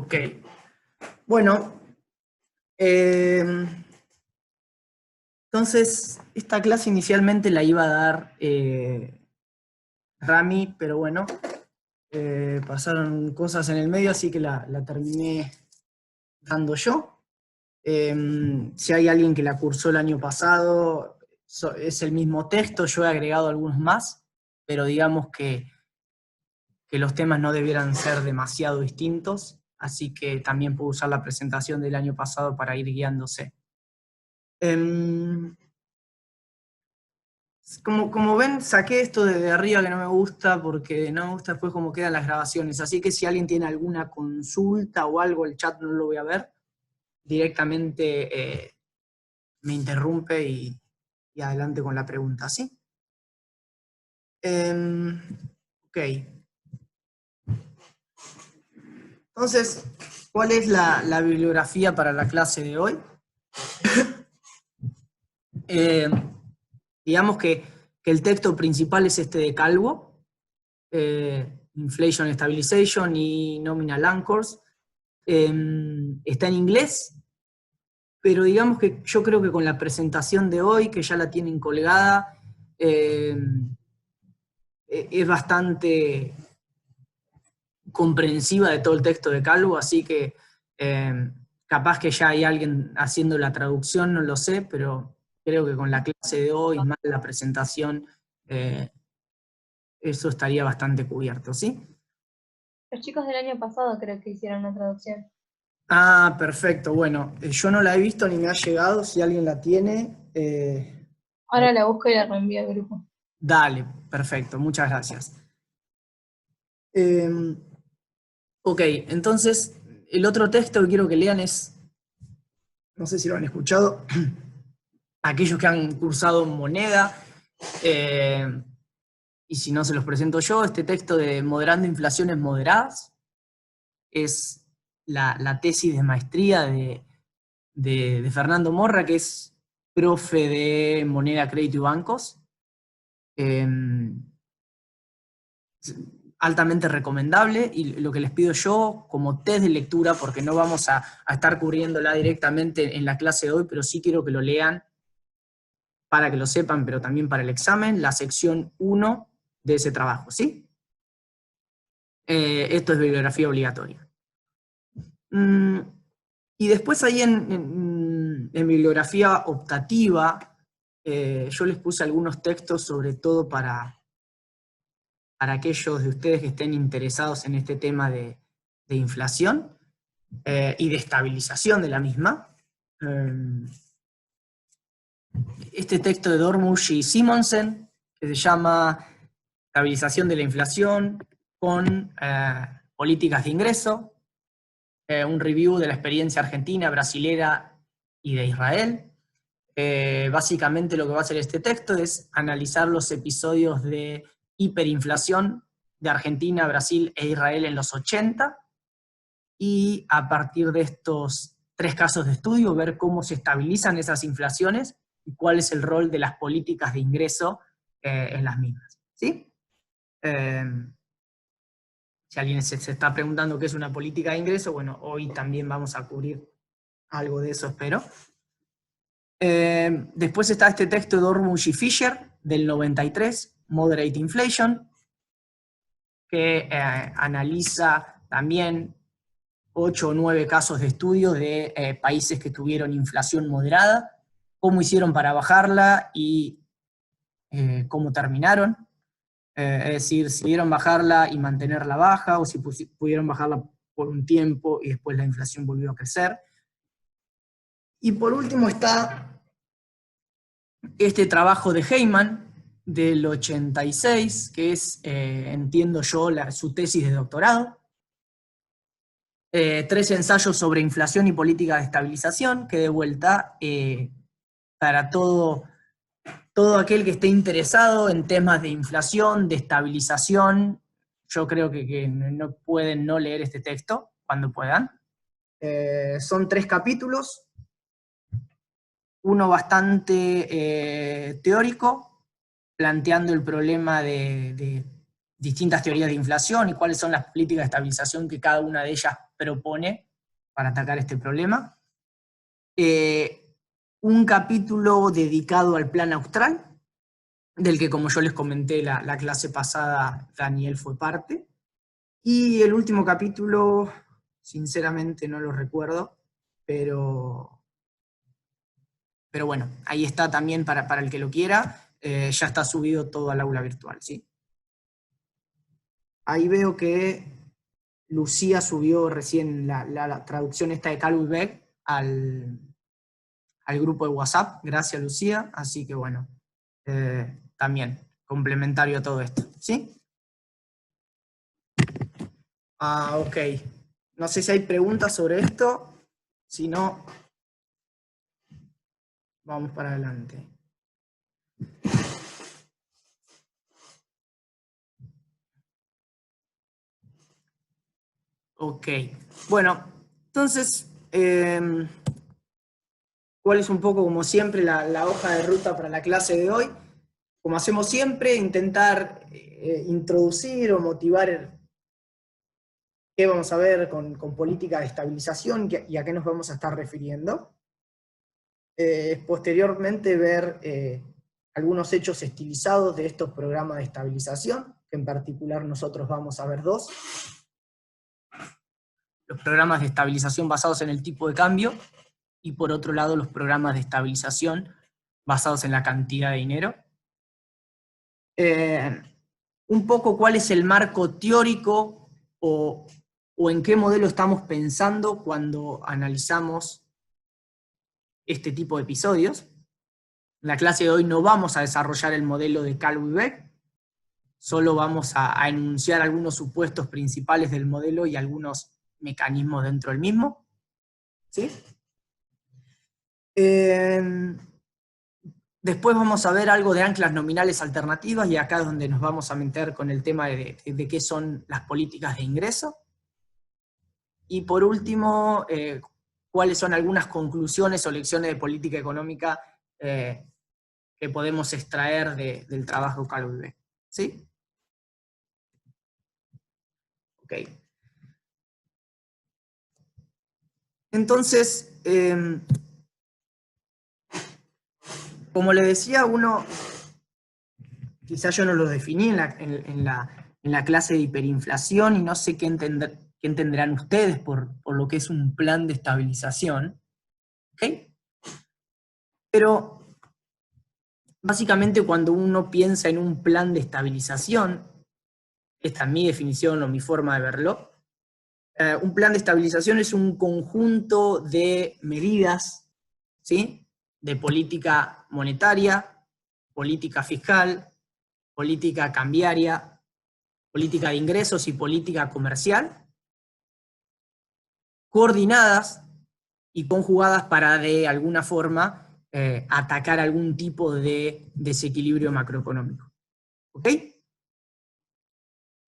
Ok. Bueno, entonces esta clase inicialmente la iba a dar Rami, pero bueno, pasaron cosas en el medio, así que la terminé dando yo. Si hay alguien que la cursó el año pasado, es el mismo texto, yo he agregado algunos más, pero digamos que los temas no debieran ser demasiado distintos, así que también puedo usar la presentación del año pasado para ir guiándose. Como ven, saqué esto de arriba que no me gusta, porque no me gusta después cómo quedan las grabaciones, así que si alguien tiene alguna consulta o algo, el chat no lo voy a ver, directamente me interrumpe y adelante con la pregunta, ¿sí? Ok. Entonces, ¿cuál es la bibliografía para la clase de hoy? Digamos que el texto principal es este de Calvo, Inflation Stabilization y Nominal Anchors. Está en inglés, pero digamos que yo creo que con la presentación de hoy, que ya la tienen colgada, es bastante comprensiva de todo el texto de Calvo, así que capaz que ya hay alguien haciendo la traducción, no lo sé, pero creo que con la clase de hoy, más la presentación, eso estaría bastante cubierto, ¿sí? Los chicos del año pasado creo que hicieron la traducción. Ah, perfecto, bueno, yo no la he visto ni me ha llegado, si alguien la tiene, Ahora la busco y la reenvío al grupo. dale, perfecto, muchas gracias. Ok, entonces, el otro texto que quiero que lean es, no sé si lo han escuchado, aquellos que han cursado moneda, y si no se los presento yo, este texto de Moderando Inflaciones Moderadas es la tesis de maestría de Fernando Morra, que es profe de moneda, crédito y bancos. Altamente recomendable, y lo que les pido yo como test de lectura, porque no vamos a estar cubriéndola directamente en la clase de hoy, pero sí quiero que lo lean para que lo sepan, pero también para el examen, la sección 1 de ese trabajo, ¿sí? Esto es bibliografía obligatoria. Y después ahí en bibliografía optativa, yo les puse algunos textos, sobre todo para aquellos de ustedes que estén interesados en este tema de inflación y de estabilización de la misma. Este texto de Dormusch y Simonsen, que se llama Estabilización de la inflación con políticas de ingreso, un review de la experiencia argentina, brasilera y de Israel. Básicamente lo que va a hacer este texto es analizar los episodios de hiperinflación de Argentina, Brasil e Israel en los 80, y a partir de estos 3 casos de estudio ver cómo se estabilizan esas inflaciones y cuál es el rol de las políticas de ingreso en las mismas, ¿sí? Si alguien se está preguntando qué es una política de ingreso, bueno, hoy también vamos a cubrir algo de eso, espero. Después está este texto de Dormusch y Fisher, del 93, Moderate Inflation, que analiza también 8 o 9 casos de estudio de países que tuvieron inflación moderada, cómo hicieron para bajarla y cómo terminaron. Es decir, si pudieron bajarla y mantenerla baja, o si pudieron bajarla por un tiempo y después la inflación volvió a crecer. Y por último está este trabajo de Heyman, del 86, que es, entiendo yo, su tesis de doctorado. 3 ensayos sobre inflación y política de estabilización, que de vuelta, para todo aquel que esté interesado en temas de inflación, de estabilización, yo creo que no pueden no leer este texto cuando puedan. Son 3 capítulos, uno bastante teórico, planteando el problema de distintas teorías de inflación y cuáles son las políticas de estabilización que cada una de ellas propone para atacar este problema. Un capítulo dedicado al Plan Austral, del que, como yo les comenté la clase pasada, Daniel fue parte. Y el último capítulo, sinceramente no lo recuerdo, pero bueno, ahí está también para el que lo quiera. Ya está subido todo al aula virtual, ¿sí? Ahí veo que Lucía subió recién la traducción esta de Carl Beck al grupo de WhatsApp. Gracias, Lucía. Así que bueno, también complementario a todo esto, ¿sí? Ok. No sé si hay preguntas sobre esto. Si no, vamos para adelante. Ok. Bueno, entonces, ¿cuál es un poco, como siempre, la hoja de ruta para la clase de hoy? Como hacemos siempre, intentar introducir o motivar qué vamos a ver con política de estabilización y a qué nos vamos a estar refiriendo. Posteriormente ver algunos hechos estilizados de estos programas de estabilización, que en particular nosotros vamos a ver dos. Los programas de estabilización basados en el tipo de cambio, y por otro lado los programas de estabilización basados en la cantidad de dinero. Un poco cuál es el marco teórico o en qué modelo estamos pensando cuando analizamos este tipo de episodios. En la clase de hoy no vamos a desarrollar el modelo de Calvi-Beck, solo vamos a enunciar algunos supuestos principales del modelo y algunos mecanismos dentro del mismo. ¿Sí? Después vamos a ver algo de anclas nominales alternativas, y acá es donde nos vamos a meter con el tema de qué son las políticas de ingreso. Y por último, cuáles son algunas conclusiones o lecciones de política económica que podemos extraer del trabajo de Calvi-Beck. ¿Sí? Ok. Entonces, como le decía, quizás yo no lo definí en la clase de hiperinflación, y no sé qué entenderán ustedes por lo que es un plan de estabilización. ¿Ok? Pero básicamente cuando uno piensa en un plan de estabilización, esta es mi definición o mi forma de verlo, un plan de estabilización es un conjunto de medidas, ¿sí?, de política monetaria, política fiscal, política cambiaria, política de ingresos y política comercial, coordinadas y conjugadas para de alguna forma atacar algún tipo de desequilibrio macroeconómico. ¿Ok?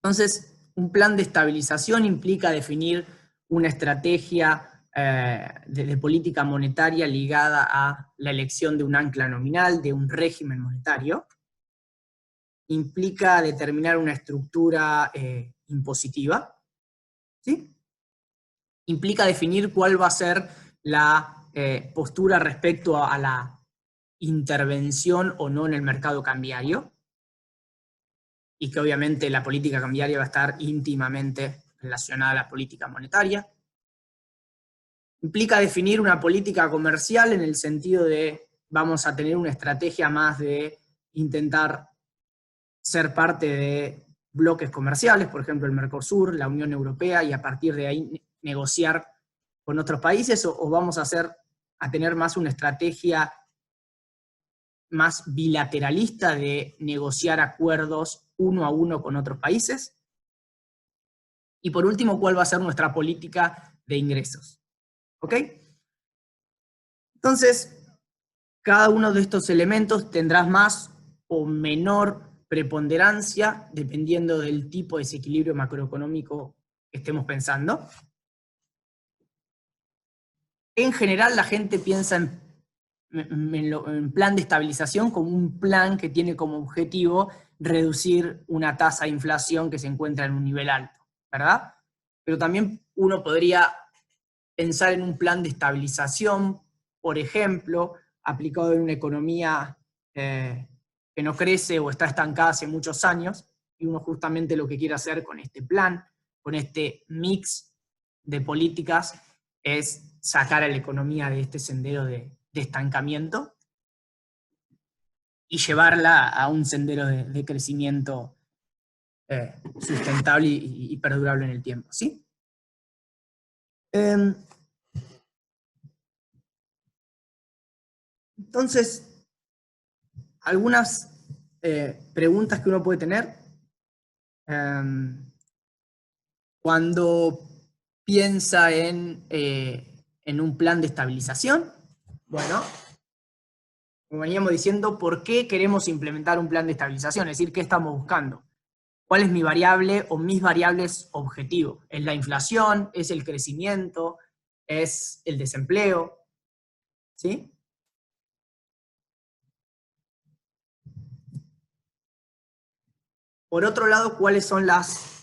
Entonces, un plan de estabilización implica definir una estrategia de política monetaria ligada a la elección de un ancla nominal, de un régimen monetario. Implica determinar una estructura impositiva, ¿sí? Implica definir cuál va a ser la postura respecto a la intervención o no en el mercado cambiario, y que obviamente la política cambiaria va a estar íntimamente relacionada a la política monetaria. Implica definir una política comercial en el sentido de vamos a tener una estrategia más de intentar ser parte de bloques comerciales, por ejemplo el Mercosur, la Unión Europea, y a partir de ahí negociar con otros países, o vamos a tener más una estrategia más bilateralista de negociar acuerdos uno a uno con otros países. Y por último, ¿cuál va a ser nuestra política de ingresos? ¿Ok? Entonces, cada uno de estos elementos tendrá más o menor preponderancia dependiendo del tipo de desequilibrio macroeconómico que estemos pensando. En general, la gente piensa en plan de estabilización como un plan que tiene como objetivo reducir una tasa de inflación que se encuentra en un nivel alto, ¿verdad? pero también uno podría pensar en un plan de estabilización, por ejemplo, aplicado en una economía que no crece o está estancada hace muchos años, y uno justamente lo que quiere hacer con este plan, con este mix de políticas, es sacar a la economía de este sendero de estancamiento y llevarla a un sendero de crecimiento sustentable y perdurable en el tiempo, ¿sí? Entonces, algunas preguntas que uno puede tener cuando piensa en un plan de estabilización. Bueno, como veníamos diciendo, ¿por qué queremos implementar un plan de estabilización? Es decir, ¿qué estamos buscando? ¿Cuál es mi variable o mis variables objetivo? ¿Es la inflación? ¿Es el crecimiento? ¿Es el desempleo? ¿Sí? Por otro lado, ¿cuáles son las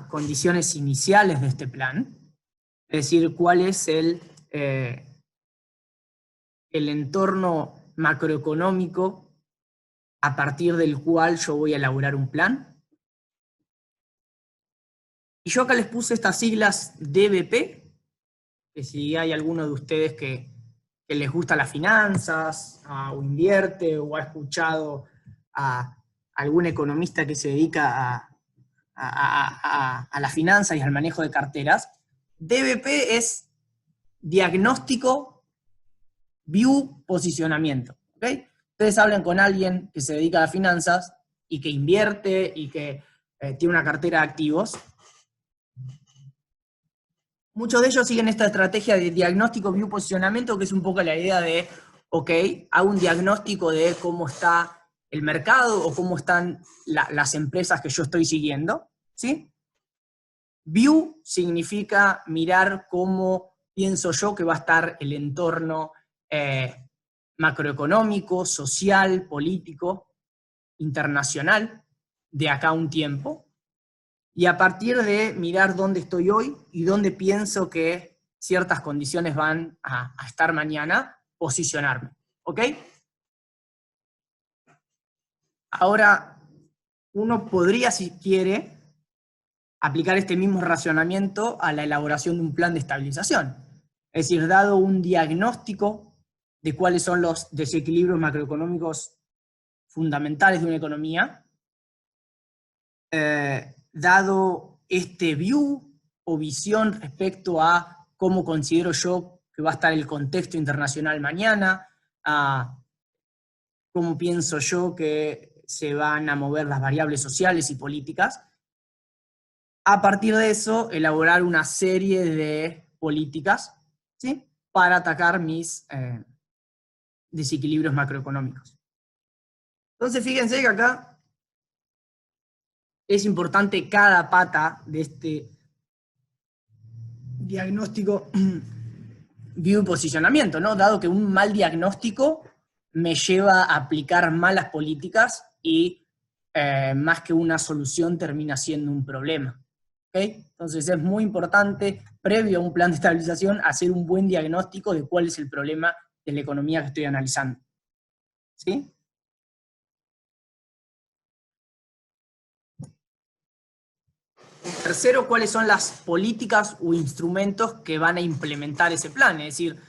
condiciones iniciales de este plan? Es decir, ¿cuál es el entorno macroeconómico a partir del cual yo voy a elaborar un plan? Y yo acá les puse estas siglas DBP, que si hay alguno de ustedes que les gusta las finanzas, o invierte, o ha escuchado a algún economista que se dedica a la finanza y al manejo de carteras, DBP es diagnóstico, view, posicionamiento. ¿Okay? Ustedes hablan con alguien que se dedica a las finanzas y que invierte y que tiene una cartera de activos. Muchos de ellos siguen esta estrategia de diagnóstico, view, posicionamiento, que es un poco la idea de, ok, hago un diagnóstico de cómo está el mercado o cómo están las empresas que yo estoy siguiendo, ¿sí? View significa mirar cómo pienso yo que va a estar el entorno macroeconómico, social, político, internacional, de acá a un tiempo. Y a partir de mirar dónde estoy hoy y dónde pienso que ciertas condiciones van a estar mañana, posicionarme. ¿Ok? Ahora, uno podría, si quiere, aplicar este mismo racionamiento a la elaboración de un plan de estabilización. Es decir, dado un diagnóstico de cuáles son los desequilibrios macroeconómicos fundamentales de una economía, dado este view o visión respecto a cómo considero yo que va a estar el contexto internacional mañana, a cómo pienso yo que se van a mover las variables sociales y políticas, a partir de eso elaborar una serie de políticas, ¿sí?, para atacar mis desequilibrios macroeconómicos. Entonces fíjense que acá es importante cada pata de este diagnóstico, view y posicionamiento, ¿no? Dado que un mal diagnóstico me lleva a aplicar malas políticas y más que una solución termina siendo un problema. ¿Okay? Entonces es muy importante, previo a un plan de estabilización, hacer un buen diagnóstico de cuál es el problema de la economía que estoy analizando. ¿Sí? Tercero, ¿cuáles son las políticas o instrumentos que van a implementar ese plan? Es decir,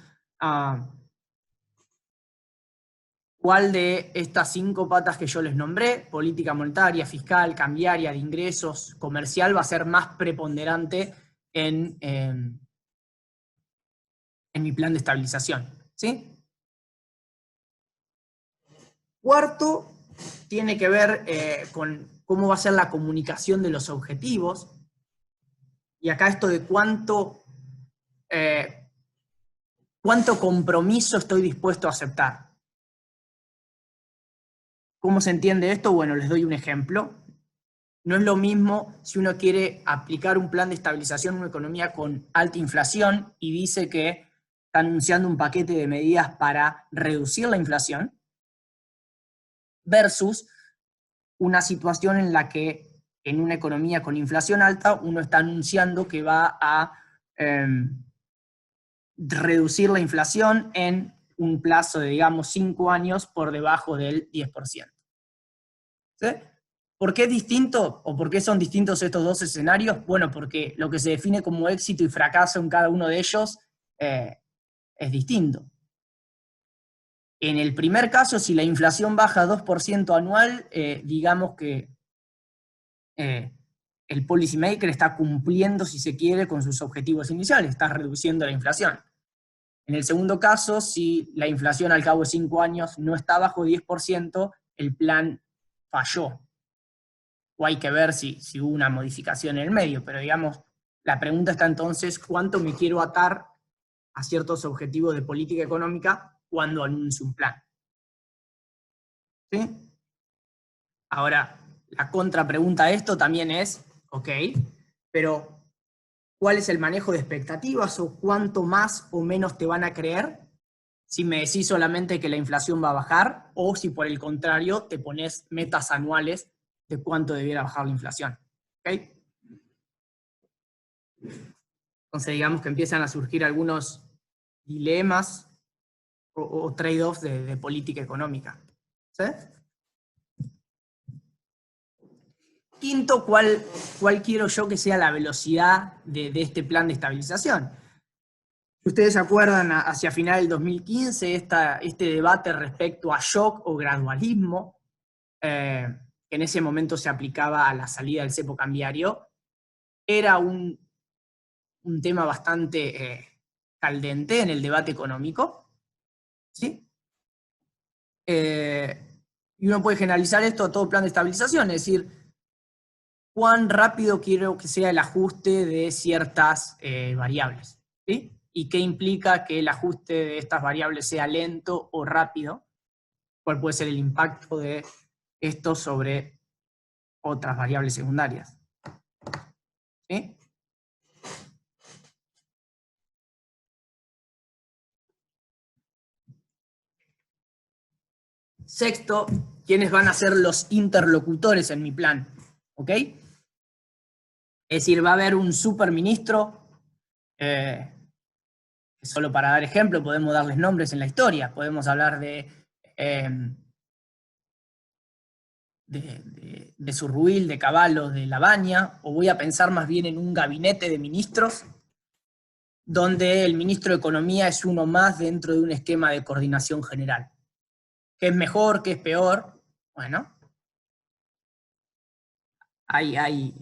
¿cuál de estas 5 patas que yo les nombré, política monetaria, fiscal, cambiaria, de ingresos, comercial, va a ser más preponderante en mi plan de estabilización? ¿Sí? Cuarto, tiene que ver con cómo va a ser la comunicación de los objetivos. Y acá esto de cuánto compromiso estoy dispuesto a aceptar. ¿Cómo se entiende esto? Bueno, les doy un ejemplo. No es lo mismo si uno quiere aplicar un plan de estabilización en una economía con alta inflación y dice que está anunciando un paquete de medidas para reducir la inflación, versus una situación en la que en una economía con inflación alta, uno está anunciando que va a reducir la inflación en un plazo de, digamos, 5 años por debajo del 10%. ¿Sí? ¿Por qué es distinto o por qué son distintos estos dos escenarios? Bueno, porque lo que se define como éxito y fracaso en cada uno de ellos es distinto. En el primer caso, si la inflación baja 2% anual, digamos que el policymaker está cumpliendo, si se quiere, con sus objetivos iniciales, está reduciendo la inflación. En el segundo caso, si la inflación al cabo de 5 años no está bajo 10%, el plan falló. O hay que ver si hubo una modificación en el medio, pero digamos, la pregunta está entonces, ¿cuánto me quiero atar a ciertos objetivos de política económica cuando anuncio un plan? ¿Sí? Ahora, la contrapregunta a esto también es, ok, pero ¿cuál es el manejo de expectativas o cuánto más o menos te van a creer si me decís solamente que la inflación va a bajar o si por el contrario te pones metas anuales de cuánto debiera bajar la inflación? ¿Ok? Entonces digamos que empiezan a surgir algunos dilemas o trade-offs de política económica. ¿Sí? Quinto, ¿cuál quiero yo que sea la velocidad de este plan de estabilización? Si ustedes se acuerdan, hacia final del 2015, este debate respecto a shock o gradualismo, que en ese momento se aplicaba a la salida del cepo cambiario, era un tema bastante caldente en el debate económico. ¿Sí? Y uno puede generalizar esto a todo plan de estabilización, es decir, cuán rápido quiero que sea el ajuste de ciertas variables, ¿sí? Y qué implica que el ajuste de estas variables sea lento o rápido, cuál puede ser el impacto de esto sobre otras variables secundarias. ¿Sí? Sexto, ¿quiénes van a ser los interlocutores en mi plan? ¿Ok? Es decir, va a haber un superministro, solo para dar ejemplo, podemos darles nombres en la historia, podemos hablar de Zurruil, de Cavallo, de Labaña, o voy a pensar más bien en un gabinete de ministros donde el ministro de Economía es uno más dentro de un esquema de coordinación general. ¿Qué es mejor? ¿Qué es peor? Bueno, hay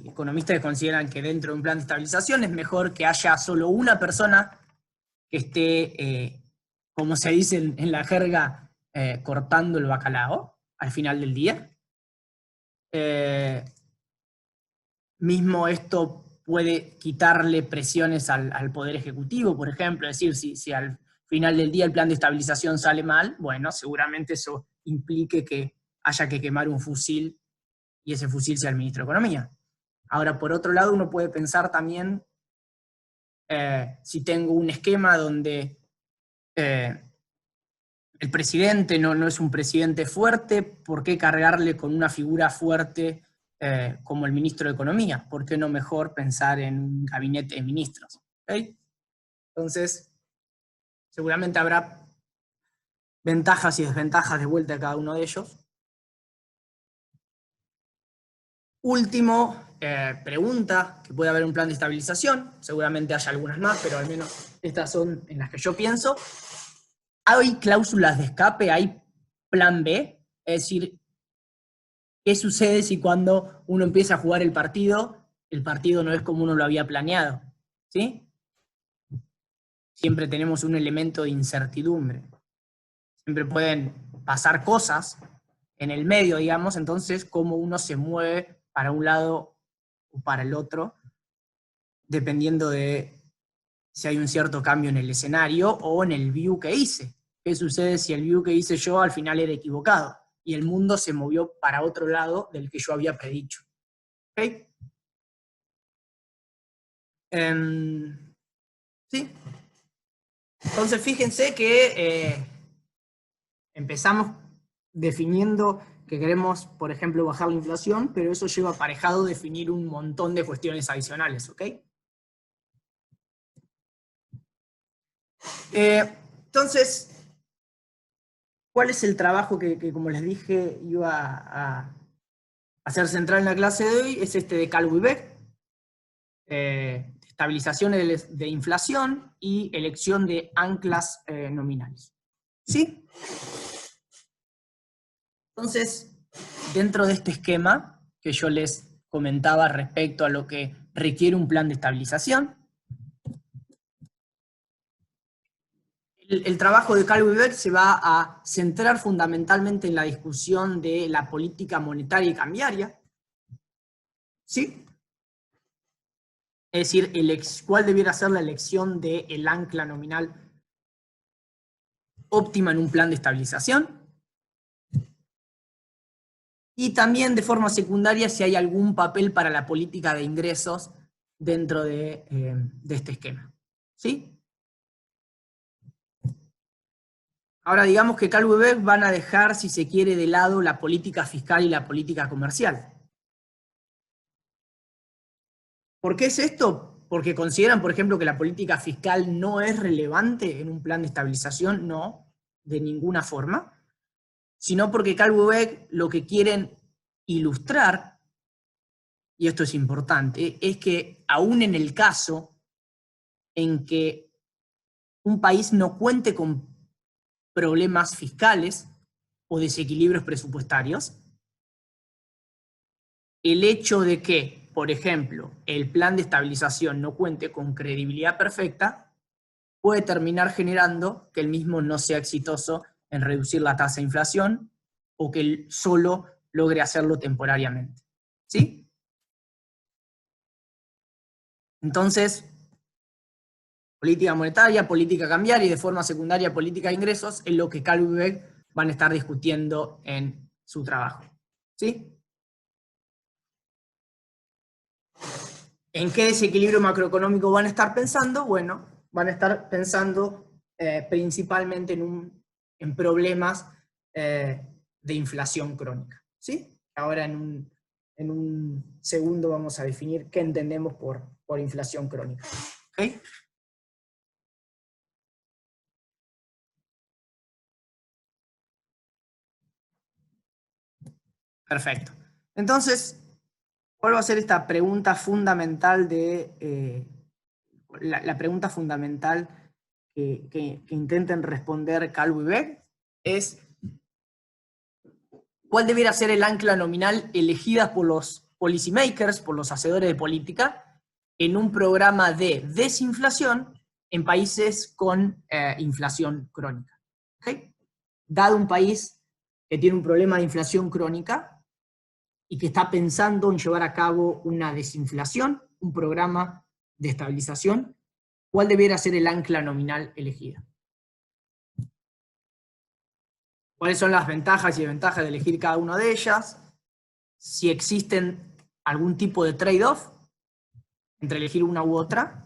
economistas que consideran que dentro de un plan de estabilización es mejor que haya solo una persona que esté, como se dice en la jerga, cortando el bacalao al final del día. Mismo esto puede quitarle presiones al Poder Ejecutivo, por ejemplo, es decir, si al final del día el plan de estabilización sale mal, bueno, seguramente eso implique que haya que quemar un fusil y ese fusil sea el ministro de Economía. Ahora, por otro lado, uno puede pensar también, si tengo un esquema donde el presidente no es un presidente fuerte, ¿por qué cargarle con una figura fuerte como el ministro de Economía? ¿Por qué no mejor pensar en un gabinete de ministros? ¿Okay? Entonces, seguramente habrá ventajas y desventajas de vuelta de cada uno de ellos. Último, pregunta, que puede haber un plan de estabilización, seguramente haya algunas más, pero al menos estas son en las que yo pienso. ¿Hay cláusulas de escape? ¿Hay plan B? Es decir, ¿qué sucede si cuando uno empieza a jugar el partido no es como uno lo había planeado? ¿Sí? Siempre tenemos un elemento de incertidumbre. Siempre pueden pasar cosas en el medio, digamos, entonces cómo uno se mueve para un lado o para el otro, dependiendo de si hay un cierto cambio en el escenario o en el view que hice. ¿Qué sucede si el view que hice yo al final era equivocado y el mundo se movió para otro lado del que yo había predicho? ¿Ok? Sí. Entonces fíjense que empezamos definiendo que queremos, por ejemplo, bajar la inflación, pero eso lleva aparejado definir un montón de cuestiones adicionales, ¿ok? Entonces, ¿cuál es el trabajo que, como les dije, iba a ser central en la clase de hoy? Es este de Calvo y Beck. Estabilización de inflación y elección de anclas nominales. ¿Sí? Entonces, dentro de este esquema que yo les comentaba respecto a lo que requiere un plan de estabilización, el trabajo de Calvo y Beck se va a centrar fundamentalmente en la discusión de la política monetaria y cambiaria. ¿Sí? Es decir, cuál debiera ser la elección del ancla nominal óptima en un plan de estabilización. Y también de forma secundaria si hay algún papel para la política de ingresos dentro de este esquema. ¿Sí? Ahora digamos que Calvo y Beck van a dejar, si se quiere, de lado la política fiscal y la política comercial. ¿Por qué es esto? Porque consideran, por ejemplo, que la política fiscal no es relevante en un plan de estabilización, no, de ninguna forma, sino porque Calvo y Beck lo que quieren ilustrar, y esto es importante, es que aún en el caso en que un país no cuente con problemas fiscales o desequilibrios presupuestarios, el hecho de que, por ejemplo, el plan de estabilización no cuente con credibilidad perfecta, puede terminar generando que el mismo no sea exitoso en reducir la tasa de inflación o que solo logre hacerlo temporariamente. ¿Sí? Entonces, política monetaria, política cambiaria y de forma secundaria política de ingresos es lo que Calvo y Beck van a estar discutiendo en su trabajo. ¿Sí? ¿En qué desequilibrio macroeconómico van a estar pensando? Bueno, van a estar pensando principalmente en problemas de inflación crónica. ¿Sí? Ahora en un segundo vamos a definir qué entendemos por inflación crónica. ¿Okay? Perfecto. Entonces, ¿cuál va a ser esta pregunta fundamental de la pregunta fundamental que intenten responder Calvo y Beck? Es ¿cuál debiera ser el ancla nominal elegida por los policymakers, por los hacedores de política, en un programa de desinflación en países con inflación crónica? ¿Okay? Dado un país que tiene un problema de inflación crónica, y que está pensando en llevar a cabo una desinflación, un programa de estabilización, ¿cuál debiera ser el ancla nominal elegida? ¿Cuáles son las ventajas y desventajas de elegir cada una de ellas? Si existen algún tipo de trade-off entre elegir una u otra.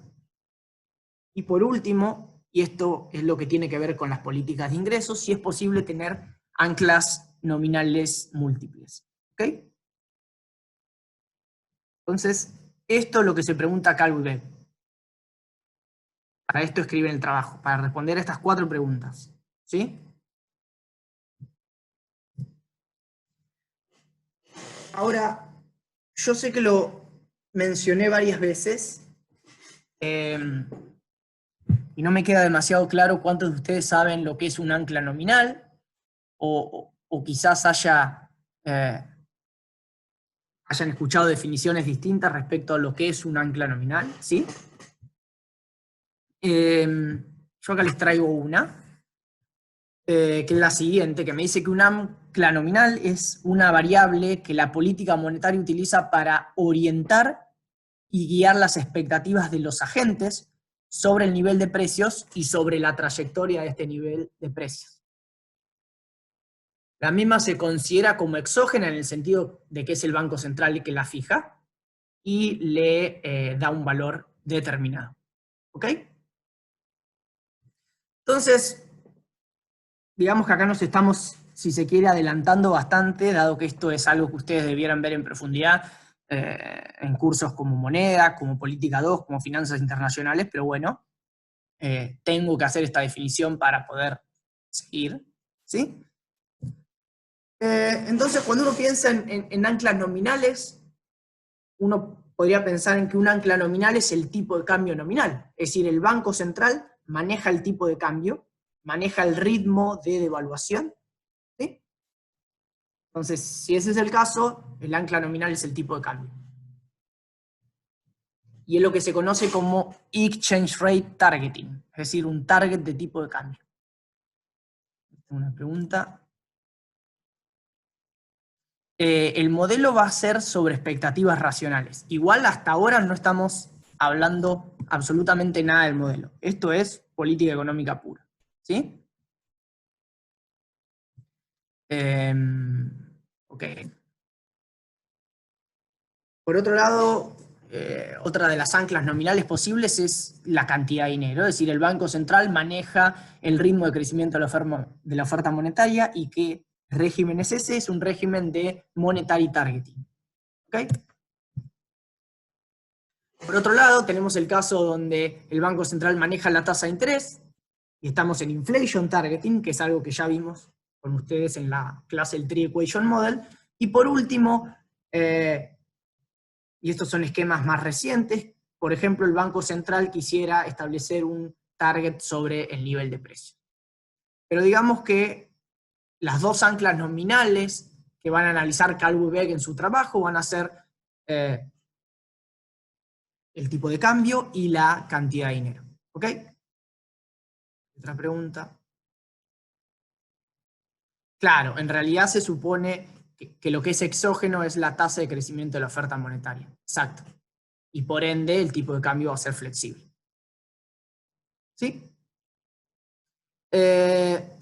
Y por último, y esto es lo que tiene que ver con las políticas de ingresos, si es posible tener anclas nominales múltiples. ¿Ok? Entonces, esto es lo que se pregunta Calvo y Beck. Para esto escriben el trabajo, para responder a estas 4 preguntas. ¿Sí? Ahora, yo sé que lo mencioné varias veces y no me queda demasiado claro cuántos de ustedes saben lo que es un ancla nominal o quizás hayan escuchado definiciones distintas respecto a lo que es un ancla nominal. ¿Sí? Yo acá les traigo una. Que es la siguiente, que me dice que un ancla nominal es una variable que la política monetaria utiliza para orientar y guiar las expectativas de los agentes sobre el nivel de precios y sobre la trayectoria de este nivel de precios. La misma se considera como exógena en el sentido de que es el Banco Central el que la fija y le da un valor determinado. ¿Ok? Entonces, digamos que acá nos estamos si se quiere, adelantando bastante, dado que esto es algo que ustedes debieran ver en profundidad en cursos como moneda, como política 2, como finanzas internacionales, pero bueno, tengo que hacer esta definición para poder seguir, ¿sí? Entonces, cuando uno piensa en anclas nominales, uno podría pensar en que un ancla nominal es el tipo de cambio nominal, es decir, el Banco Central maneja el tipo de cambio, maneja el ritmo de devaluación, ¿sí? Entonces, si ese es el caso, el ancla nominal es el tipo de cambio. Y es lo que se conoce como exchange rate targeting, es decir, un target de tipo de cambio. Una pregunta. El modelo va a ser sobre expectativas racionales. Igual hasta ahora no estamos hablando absolutamente nada del modelo. Esto es política económica pura, ¿sí? Ok. Por otro lado, otra de las anclas nominales posibles es la cantidad de dinero, es decir, el Banco Central maneja el ritmo de crecimiento de la oferta monetaria y qué régimen es ese, es un régimen de monetary targeting. ¿Okay? Por otro lado, tenemos el caso donde el Banco Central maneja la tasa de interés y estamos en inflation targeting, que es algo que ya vimos con ustedes en la clase del Tree Equation Model. Y por último, y estos son esquemas más recientes, por ejemplo, el Banco Central quisiera establecer un target sobre el nivel de precio. Pero digamos que las dos anclas nominales que van a analizar Calvo y Beck en su trabajo van a ser el tipo de cambio y la cantidad de dinero. ¿Ok? Otra pregunta. Claro, en realidad se supone que lo que es exógeno es la tasa de crecimiento de la oferta monetaria. Exacto. Y por ende el tipo de cambio va a ser flexible. ¿Sí?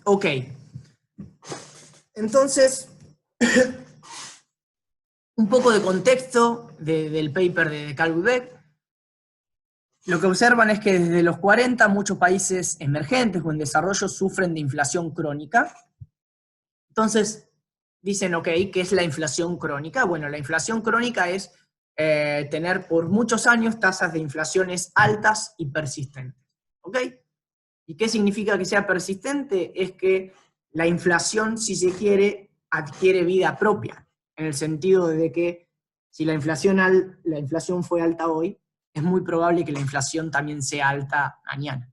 Ok. Entonces, un poco de contexto del paper de Calvo y Beck. Lo que observan es que desde los 40 muchos países emergentes o en desarrollo sufren de inflación crónica. Entonces, dicen, ok, ¿qué es la inflación crónica? Bueno, la inflación crónica es tener por muchos años tasas de inflaciones altas y persistentes. ¿Ok? ¿Y qué significa que sea persistente? Es que la inflación, si se quiere, adquiere vida propia, en el sentido de que si la inflación fue alta hoy, es muy probable que la inflación también sea alta mañana.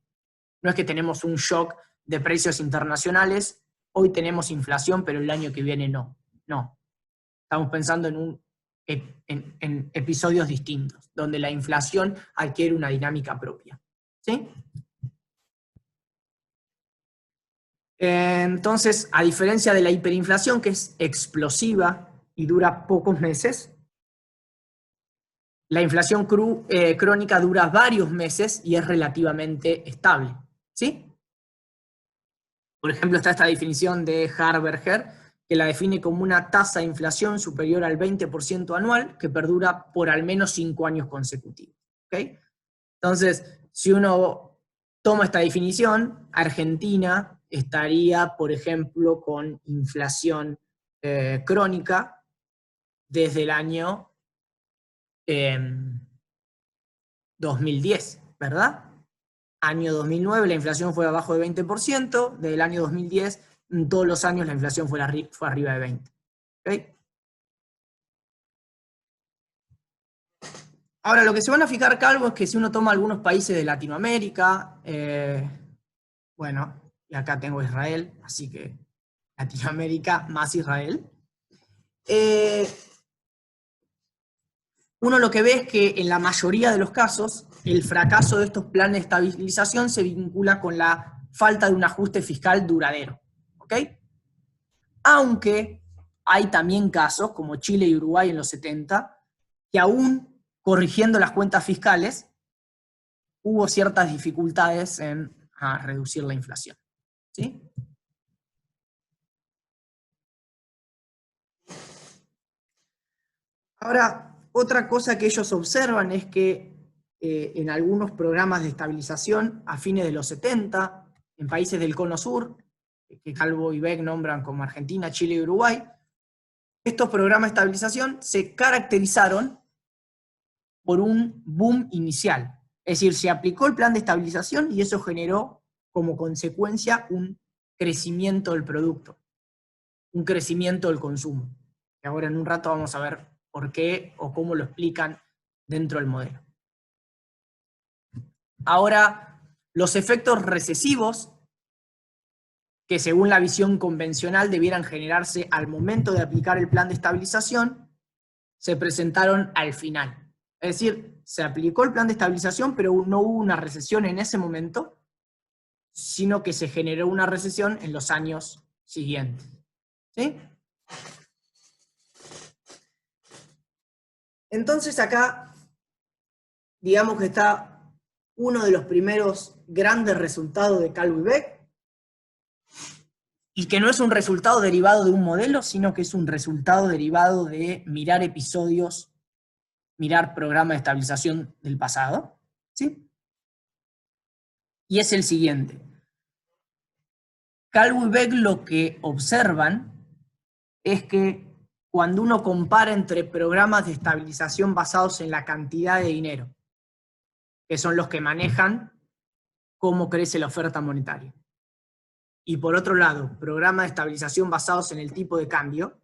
No es que tenemos un shock de precios internacionales, hoy tenemos inflación, pero el año que viene no. No. Estamos pensando en episodios distintos, donde la inflación adquiere una dinámica propia. ¿Sí? Entonces, a diferencia de la hiperinflación, que es explosiva y dura pocos meses, la inflación crónica dura varios meses y es relativamente estable. ¿Sí? Por ejemplo, está esta definición de Harberger, que la define como una tasa de inflación superior al 20% anual que perdura por al menos 5 años consecutivos. ¿Okay? Entonces, si uno toma esta definición, Argentina estaría, por ejemplo, con inflación crónica desde el año 2010, ¿verdad? Año 2009 la inflación fue abajo de 20%, desde el año 2010 todos los años la inflación fue arriba de 20%. ¿Okay? Ahora, lo que se van a fijar, Calvo, es que si uno toma algunos países de Latinoamérica, bueno, y acá tengo Israel, así que Latinoamérica más Israel, uno lo que ve es que en la mayoría de los casos el fracaso de estos planes de estabilización se vincula con la falta de un ajuste fiscal duradero. ¿Ok? Aunque hay también casos, como Chile y Uruguay en los 70, que aún corrigiendo las cuentas fiscales, hubo ciertas dificultades en reducir la inflación. ¿Sí? Ahora, otra cosa que ellos observan es que en algunos programas de estabilización a fines de los 70, en países del Cono Sur, que Calvo y Beck nombran como Argentina, Chile y Uruguay, estos programas de estabilización se caracterizaron por un boom inicial. Es decir, se aplicó el plan de estabilización y eso generó como consecuencia un crecimiento del producto, un crecimiento del consumo. Y ahora en un rato vamos a ver por qué o cómo lo explican dentro del modelo. Ahora, los efectos recesivos, que según la visión convencional debieran generarse al momento de aplicar el plan de estabilización, se presentaron al final. Es decir, se aplicó el plan de estabilización, pero no hubo una recesión en ese momento, sino que se generó una recesión en los años siguientes. ¿Sí? Entonces acá, digamos que está uno de los primeros grandes resultados de Calvo y Beck, y que no es un resultado derivado de un modelo, sino que es un resultado derivado de mirar episodios, mirar programas de estabilización del pasado, ¿sí? Y es el siguiente. Calvo y Beck lo que observan es que cuando uno compara entre programas de estabilización basados en la cantidad de dinero, que son los que manejan cómo crece la oferta monetaria, y por otro lado, programas de estabilización basados en el tipo de cambio,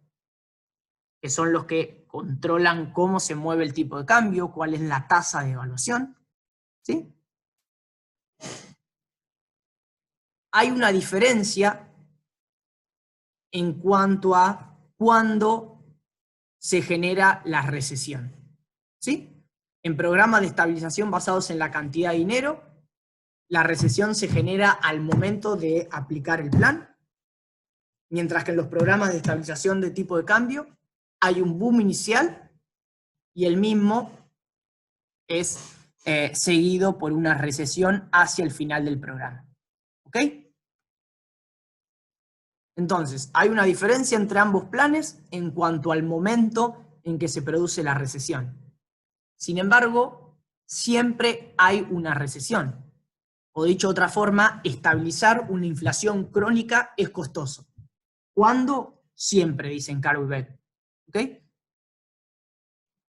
que son los que controlan cómo se mueve el tipo de cambio, cuál es la tasa de evaluación, ¿sí? Hay una diferencia en cuanto a cuándo se genera la recesión, ¿sí? En programas de estabilización basados en la cantidad de dinero, la recesión se genera al momento de aplicar el plan, mientras que en los programas de estabilización de tipo de cambio hay un boom inicial y el mismo es seguido por una recesión hacia el final del programa. ¿Ok? Entonces, hay una diferencia entre ambos planes en cuanto al momento en que se produce la recesión. Sin embargo, siempre hay una recesión. O dicho de otra forma, estabilizar una inflación crónica es costoso. ¿Cuándo? Siempre, dicen Calvo y Beck. ¿Ok?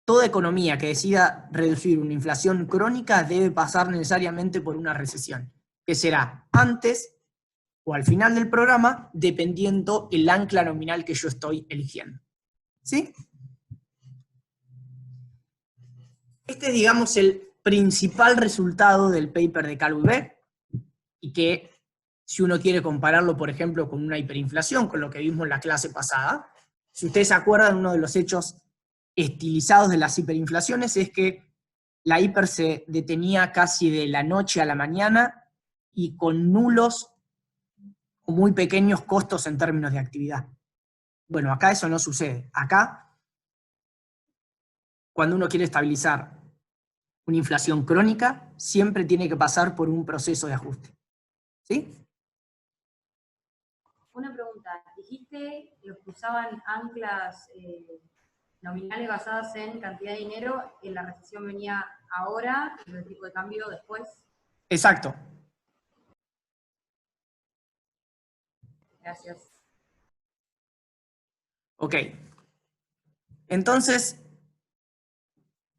Toda economía que decida reducir una inflación crónica debe pasar necesariamente por una recesión, que será antes o al final del programa, dependiendo el ancla nominal que yo estoy eligiendo. ¿Sí? Este es, digamos, el principal resultado del paper de Calvo y Beck, y que si uno quiere compararlo, por ejemplo, con una hiperinflación, con lo que vimos en la clase pasada, si ustedes se acuerdan, uno de los hechos estilizados de las hiperinflaciones es que la hiper se detenía casi de la noche a la mañana y con nulos o muy pequeños costos en términos de actividad. Bueno, acá eso no sucede. Acá, cuando uno quiere estabilizar una inflación crónica, siempre tiene que pasar por un proceso de ajuste. ¿Sí? Una pregunta. Dijiste los que usaban anclas nominales basadas en cantidad de dinero, que la recesión venía ahora y el tipo de cambio después. Exacto. Gracias. Ok. Entonces,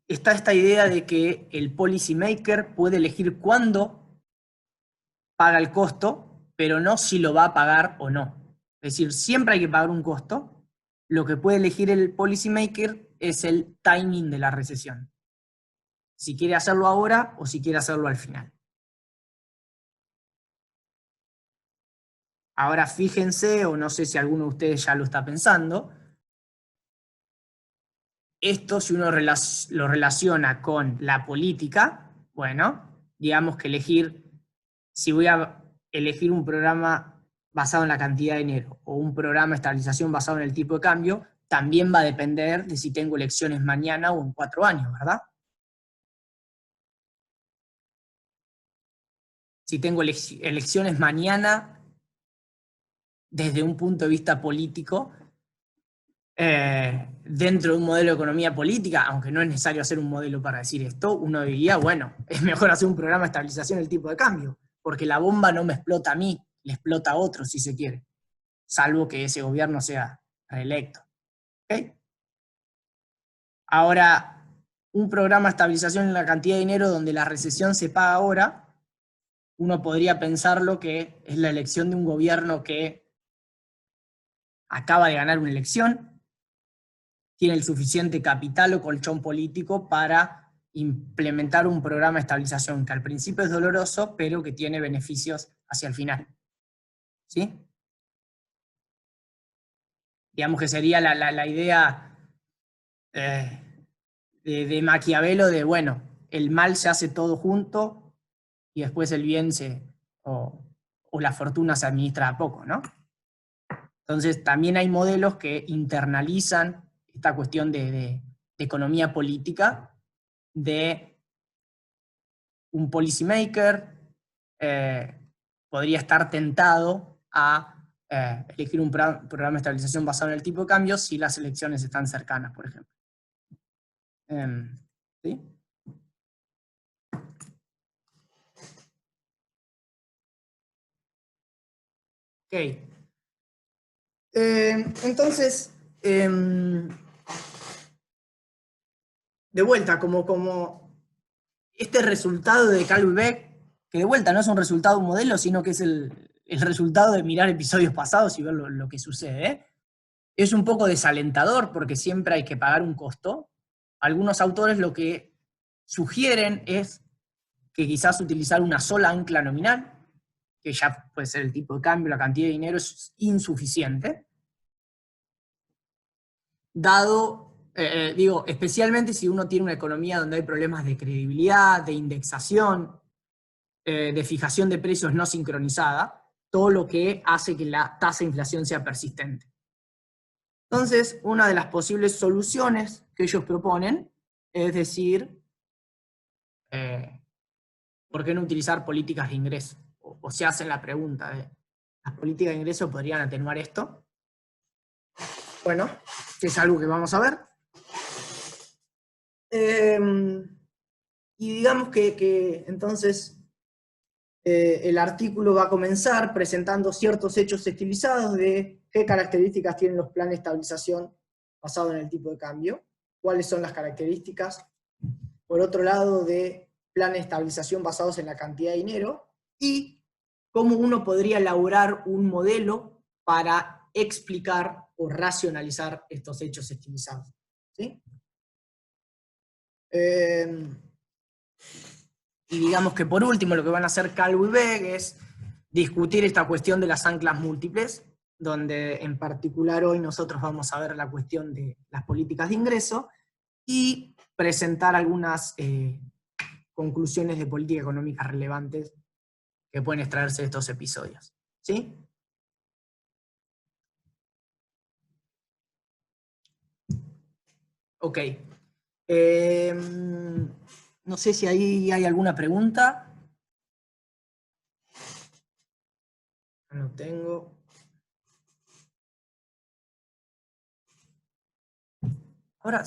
está esta idea de que el policy maker puede elegir cuándo paga el costo, pero no si lo va a pagar o no. Es decir, siempre hay que pagar un costo. Lo que puede elegir el policy maker es el timing de la recesión. Si quiere hacerlo ahora o si quiere hacerlo al final. Ahora fíjense, o no sé si alguno de ustedes ya lo está pensando, esto si uno lo relaciona con la política, bueno, digamos que si voy a elegir un programa basado en la cantidad de dinero o un programa de estabilización basado en el tipo de cambio, también va a depender de si tengo elecciones mañana o en 4 años, ¿verdad? Si tengo elecciones mañana, desde un punto de vista político, dentro de un modelo de economía política, aunque no es necesario hacer un modelo para decir esto, uno diría, bueno, es mejor hacer un programa de estabilización del tipo de cambio, porque la bomba no me explota a mí, le explota a otro si se quiere. salvo que ese gobierno sea reelecto. ¿Okay? Ahora, un programa de estabilización en la cantidad de dinero donde la recesión se paga ahora, uno podría pensarlo que es la elección de un gobierno que acaba de ganar una elección, tiene el suficiente capital o colchón político para implementar un programa de estabilización que al principio es doloroso, pero que tiene beneficios hacia el final. ¿Sí? Digamos que sería la idea de Maquiavelo de, bueno, el mal se hace todo junto y después el bien o la fortuna se administra a poco, ¿no? Entonces también hay modelos que internalizan esta cuestión de economía política, de un policymaker podría estar tentado a elegir un programa de estabilización basado en el tipo de cambio si las elecciones están cercanas, por ejemplo. ¿Sí? Ok. Entonces, de vuelta, como este resultado de Calvi-Beck, que de vuelta no es un resultado de un modelo, sino que es el resultado de mirar episodios pasados y ver lo que sucede, es un poco desalentador porque siempre hay que pagar un costo. Algunos autores lo que sugieren es que quizás utilizar una sola ancla nominal, que ya puede ser el tipo de cambio, la cantidad de dinero, es insuficiente. Dado, digo, especialmente si uno tiene una economía donde hay problemas de credibilidad, de indexación, de fijación de precios no sincronizada, todo lo que hace que la tasa de inflación sea persistente. Entonces, una de las posibles soluciones que ellos proponen es decir, ¿por qué no utilizar políticas de ingreso? O se hacen la pregunta de, ¿las políticas de ingreso podrían atenuar esto? Bueno, que es algo que vamos a ver. Y digamos que entonces el artículo va a comenzar presentando ciertos hechos estilizados de qué características tienen los planes de estabilización basados en el tipo de cambio, cuáles son las características, por otro lado, de planes de estabilización basados en la cantidad de dinero, y cómo uno podría elaborar un modelo para explicar o racionalizar estos hechos estilizados. ¿Sí? Y digamos que por último lo que van a hacer Calvo y Beck es discutir esta cuestión de las anclas múltiples, donde en particular hoy nosotros vamos a ver la cuestión de las políticas de ingreso y presentar algunas conclusiones de política económica relevantes que pueden extraerse de estos episodios. ¿Sí? Ok. No sé si ahí hay alguna pregunta. No tengo. Ahora,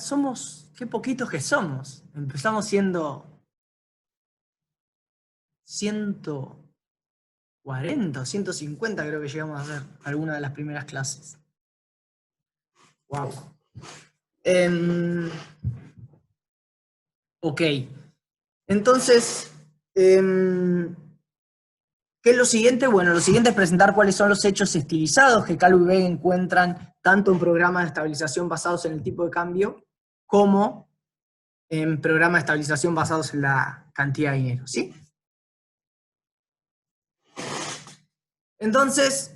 qué poquitos que somos. Empezamos siendo 140, 150 creo que llegamos a hacer alguna de las primeras clases. Wow. Ok. Entonces, ¿qué es lo siguiente? Bueno, lo siguiente es presentar cuáles son los hechos estilizados que Calvo y Beck encuentran tanto en programas de estabilización basados en el tipo de cambio como en programas de estabilización basados en la cantidad de dinero, ¿sí? Entonces,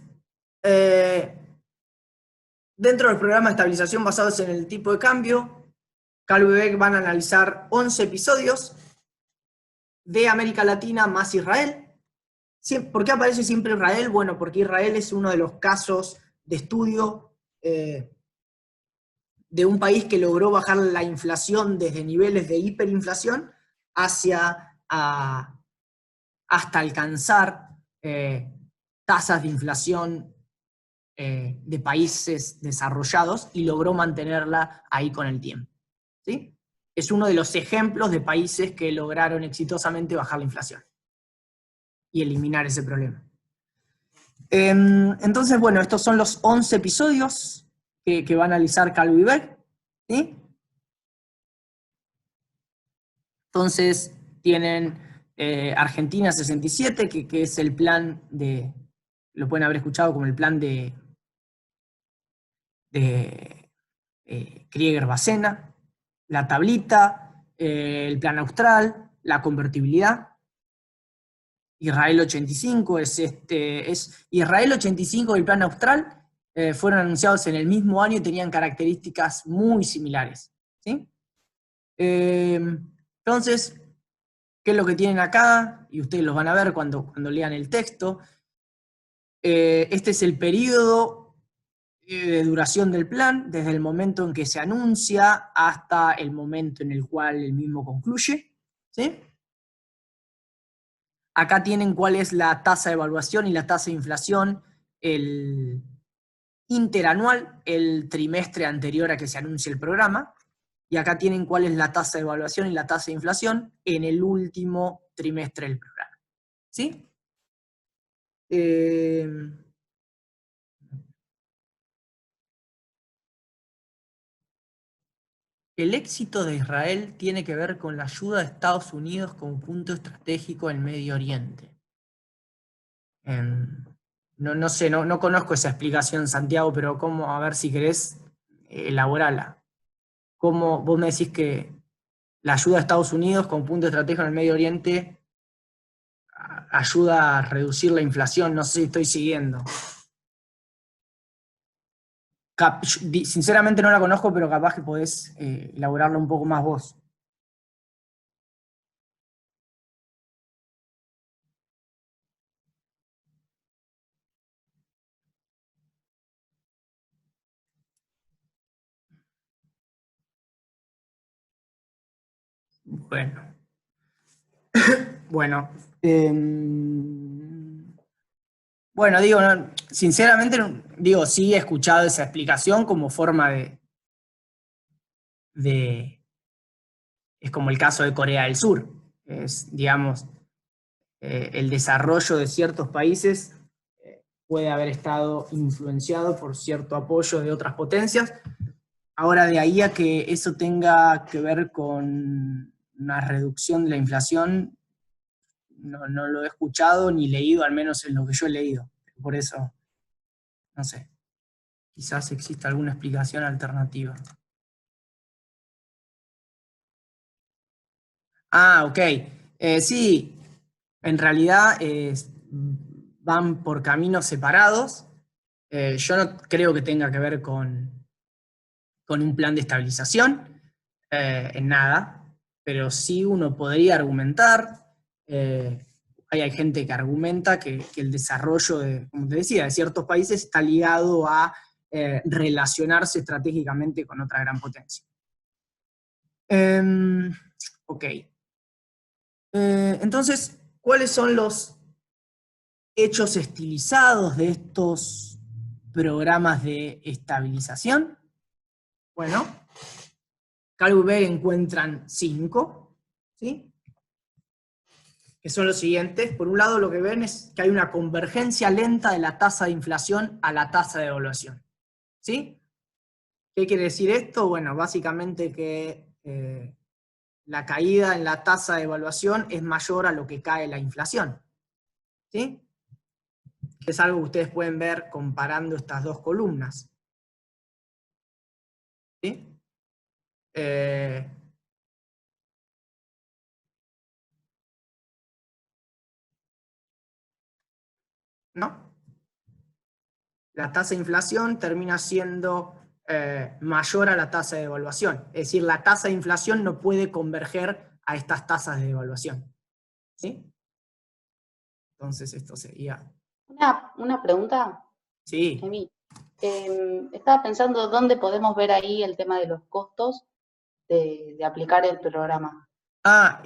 dentro del programa de estabilización basados en el tipo de cambio, Calvo y Beck van a analizar 11 episodios de América Latina más Israel. ¿Por qué aparece siempre Israel? Bueno, porque Israel es uno de los casos de estudio de un país que logró bajar la inflación desde niveles de hiperinflación hasta alcanzar tasas de inflación de países desarrollados y logró mantenerla ahí con el tiempo. ¿Sí? Es uno de los ejemplos de países que lograron exitosamente bajar la inflación y eliminar ese problema. Entonces, bueno, estos son los 11 episodios que va a analizar Calvo y Beck, ¿sí? Entonces, tienen Argentina 67, que es el plan lo pueden haber escuchado como el plan de Krieger-Bacena, la tablita, el plan austral, la convertibilidad. Israel 85 es Israel 85 y el plan austral fueron anunciados en el mismo año y tenían características muy similares, ¿sí? Entonces, ¿qué es lo que tienen acá? Y ustedes los van a ver cuando lean el texto. Este es el periodo de duración del plan, desde el momento en que se anuncia hasta el momento en el cual el mismo concluye, ¿sí? Acá tienen cuál es la tasa de evaluación y la tasa de inflación, el interanual, el trimestre anterior a que se anuncie el programa, y acá tienen cuál es la tasa de evaluación y la tasa de inflación en el último trimestre del programa, ¿sí? El éxito de Israel tiene que ver con la ayuda de Estados Unidos como punto estratégico en Medio Oriente. No sé, no conozco esa explicación, Santiago, pero ¿cómo? A ver si querés elaborarla. ¿Cómo vos me decís que la ayuda de Estados Unidos como punto estratégico en el Medio Oriente ayuda a reducir la inflación? No sé si estoy siguiendo. Sinceramente no la conozco, pero capaz que podés elaborarla un poco más vos. Bueno. Bueno. Bueno, digo, sinceramente, digo, sí he escuchado esa explicación como forma es como el caso de Corea del Sur. Es, digamos, el desarrollo de ciertos países puede haber estado influenciado por cierto apoyo de otras potencias. Ahora, de ahí a que eso tenga que ver con una reducción de la inflación, no lo he escuchado ni leído, al menos en lo que yo he leído. Por eso, no sé, quizás exista alguna explicación alternativa. Ah, ok. Sí, en realidad van por caminos separados. Yo no creo que tenga que ver con un plan de estabilización, en nada, pero sí uno podría argumentar, hay gente que argumenta que el desarrollo, como te decía, de ciertos países está ligado a relacionarse estratégicamente con otra gran potencia. Ok. Entonces, ¿cuáles son los hechos estilizados de estos programas de estabilización? Bueno, Calvo y Beck encuentran 5, ¿sí? Que son los siguientes. Por un lado, lo que ven es que hay una convergencia lenta de la tasa de inflación a la tasa de evaluación, ¿sí? ¿Qué quiere decir esto? Bueno, básicamente que la caída en la tasa de evaluación es mayor a lo que cae la inflación, ¿sí? Es algo que ustedes pueden ver comparando estas dos columnas, ¿sí? ¿No? La tasa de inflación termina siendo mayor a la tasa de devaluación. Es decir, la tasa de inflación no puede converger a estas tasas de devaluación, ¿sí? Entonces esto sería... Una pregunta, Sí. Emi. Estaba pensando dónde podemos ver ahí el tema de los costos de aplicar el programa. Capaz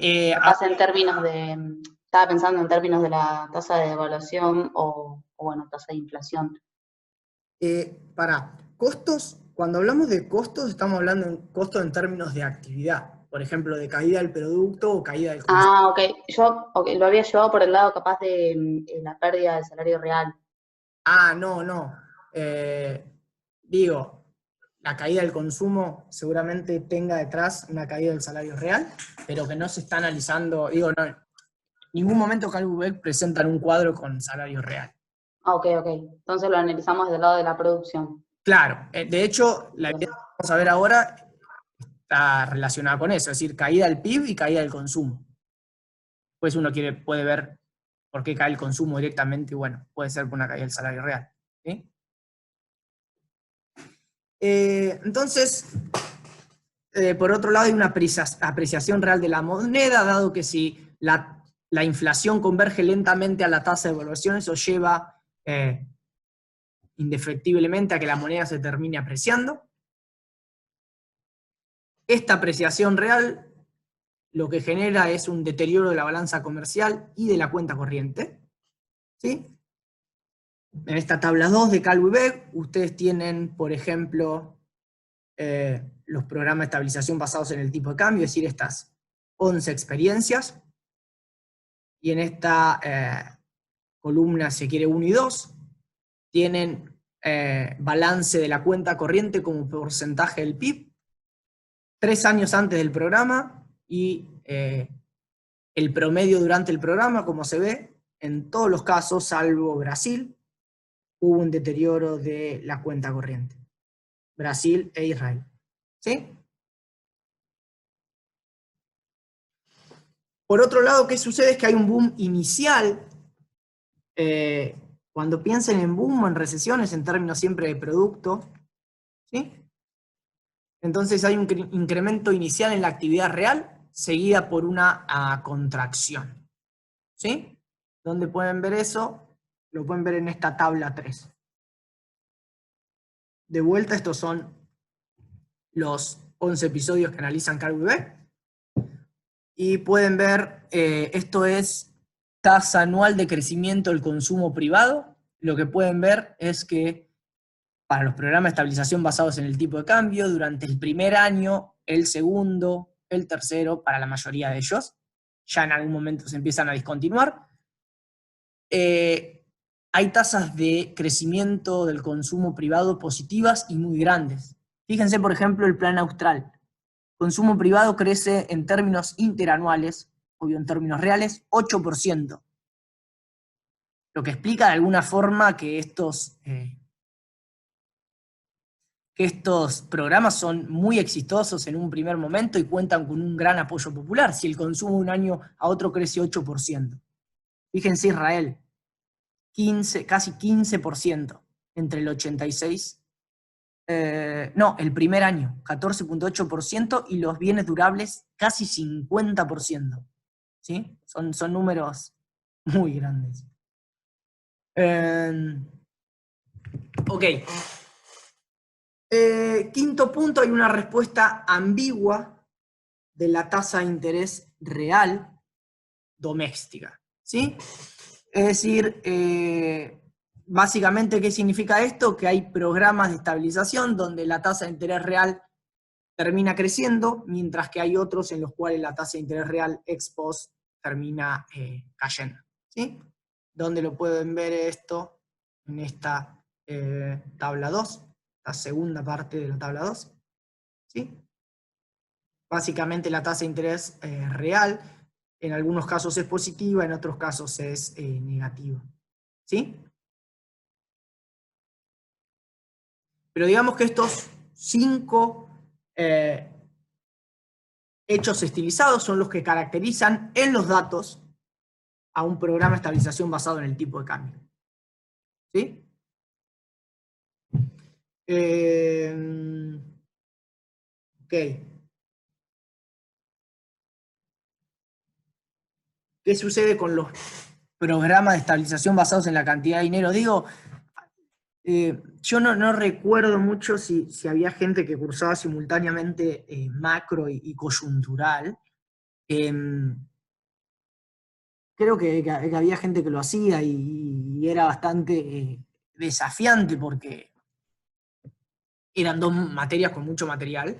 en términos de, estaba pensando en términos de la tasa de devaluación o bueno, tasa de inflación. Para costos, cuando hablamos de costos, estamos hablando de costos en términos de actividad. Por ejemplo, de caída del producto o caída del consumo. Ah, ok. Yo lo había llevado por el lado capaz de la pérdida del salario real. No. Digo, la caída del consumo seguramente tenga detrás una caída del salario real, pero que no se está analizando, digo, no, en ningún momento CalWeb presentan un cuadro con salario real. Ok. Entonces lo analizamos desde el lado de la producción. Claro, de hecho, la idea que vamos a ver ahora está relacionada con eso, es decir, caída del PIB y caída del consumo. Pues uno puede ver por qué cae el consumo directamente, y bueno, puede ser por una caída del salario real. ¿Sí? Entonces, por otro lado, hay una apreciación real de la moneda, dado que si la inflación converge lentamente a la tasa de evaluación, eso lleva indefectiblemente a que la moneda se termine apreciando. Esta apreciación real lo que genera es un deterioro de la balanza comercial y de la cuenta corriente. ¿Sí? En esta tabla 2 de CalWeb, ustedes tienen, por ejemplo, los programas de estabilización basados en el tipo de cambio, es decir, estas 11 experiencias. Y en esta columna, si quiere, 1 y 2, tienen balance de la cuenta corriente como porcentaje del PIB, 3 años antes del programa, y el promedio durante el programa, como se ve, en todos los casos, salvo Brasil, hubo un deterioro de la cuenta corriente. Brasil e Israel. ¿Sí? Por otro lado, ¿qué sucede? Es que hay un boom inicial. Cuando piensen en boom o en recesiones, en términos siempre de producto, ¿sí? Entonces hay un incremento inicial en la actividad real, seguida por una contracción. ¿Sí? ¿Dónde pueden ver eso? Lo pueden ver en esta tabla 3. De vuelta, estos son los 11 episodios que analizan CalWeb. Y pueden ver, esto es tasa anual de crecimiento del consumo privado. Lo que pueden ver es que para los programas de estabilización basados en el tipo de cambio, durante el primer año, el segundo, el tercero, para la mayoría de ellos, ya en algún momento se empiezan a discontinuar, hay tasas de crecimiento del consumo privado positivas y muy grandes. Fíjense, por ejemplo, el plan austral. Consumo privado crece en términos interanuales, obvio en términos reales, 8%. Lo que explica de alguna forma que estos programas son muy exitosos en un primer momento y cuentan con un gran apoyo popular, si el consumo de un año a otro crece 8%. Fíjense Israel, casi 15% entre el 86, el primer año, 14.8%, y los bienes durables casi 50%. ¿Sí? Son números muy grandes. Ok. Quinto punto, hay una respuesta ambigua de la tasa de interés real doméstica. ¿Sí? Es decir, básicamente, ¿qué significa esto? Que hay programas de estabilización donde la tasa de interés real termina creciendo, mientras que hay otros en los cuales la tasa de interés real ex post termina cayendo. ¿Sí? ¿Dónde lo pueden ver esto? En esta tabla 2, la segunda parte de la tabla 2. ¿Sí? Básicamente la tasa de interés real, en algunos casos es positiva, en otros casos es negativa. ¿Sí? Pero digamos que estos 5 hechos estilizados son los que caracterizan en los datos a un programa de estabilización basado en el tipo de cambio. ¿Sí? Ok. ¿Qué sucede con los programas de estabilización basados en la cantidad de dinero? Digo, yo no recuerdo mucho si había gente que cursaba simultáneamente macro y coyuntural. Creo que había gente que lo hacía y era bastante desafiante porque eran 2 materias con mucho material.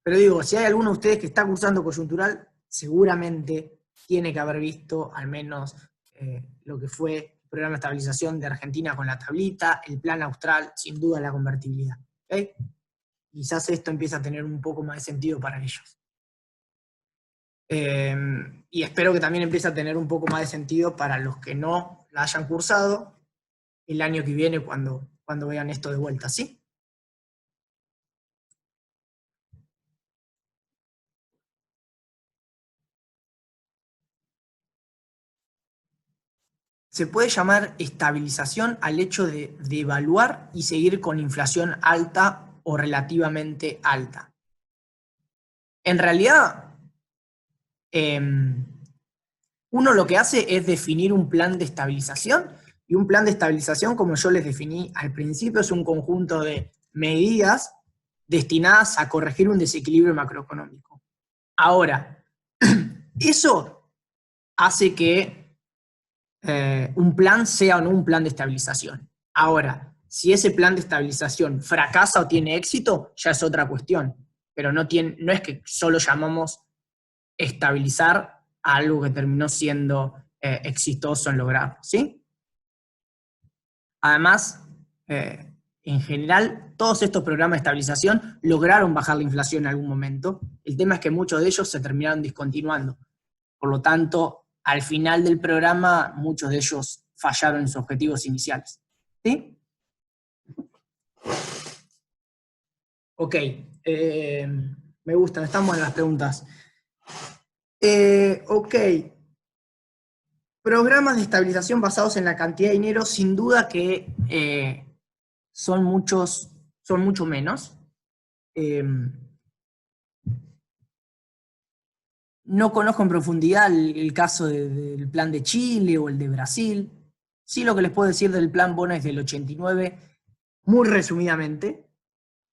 Pero digo, si hay alguno de ustedes que está cursando coyuntural, seguramente tiene que haber visto al menos lo que fue programa de estabilización de Argentina con la tablita, el plan austral, sin duda la convertibilidad. ¿Okay? Quizás esto empieza a tener un poco más de sentido para ellos. Y espero que también empiece a tener un poco más de sentido para los que no la hayan cursado el año que viene cuando vean esto de vuelta, ¿sí? Se puede llamar estabilización al hecho de evaluar y seguir con inflación alta o relativamente alta. En realidad, uno lo que hace es definir un plan de estabilización, y un plan de estabilización, como yo les definí al principio, es un conjunto de medidas destinadas a corregir un desequilibrio macroeconómico. Ahora, eso hace que un plan sea o no un plan de estabilización. Ahora, si ese plan de estabilización fracasa o tiene éxito, ya es otra cuestión. Pero no es que solo llamamos estabilizar a algo que terminó siendo exitoso en lograrlo, ¿sí? Además, en general, todos estos programas de estabilización lograron bajar la inflación en algún momento. El tema es que muchos de ellos se terminaron discontinuando. Por lo tanto, al final del programa, muchos de ellos fallaron en sus objetivos iniciales. ¿Sí? Ok. Me gustan, estamos en las preguntas. Ok. Programas de estabilización basados en la cantidad de dinero, sin duda que son mucho menos. No conozco en profundidad el caso del plan de Chile o el de Brasil. Sí, lo que les puedo decir del plan Bonex del 89, muy resumidamente,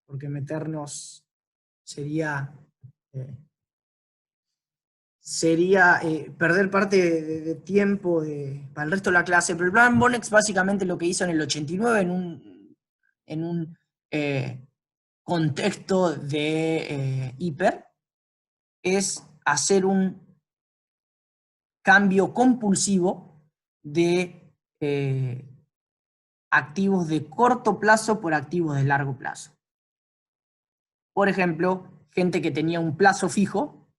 porque meternos sería perder parte de tiempo para el resto de la clase. Pero el plan Bonex básicamente lo que hizo en el 89 en un contexto de hiper es hacer un cambio compulsivo de activos de corto plazo por activos de largo plazo. Por ejemplo, gente que tenía un plazo fijo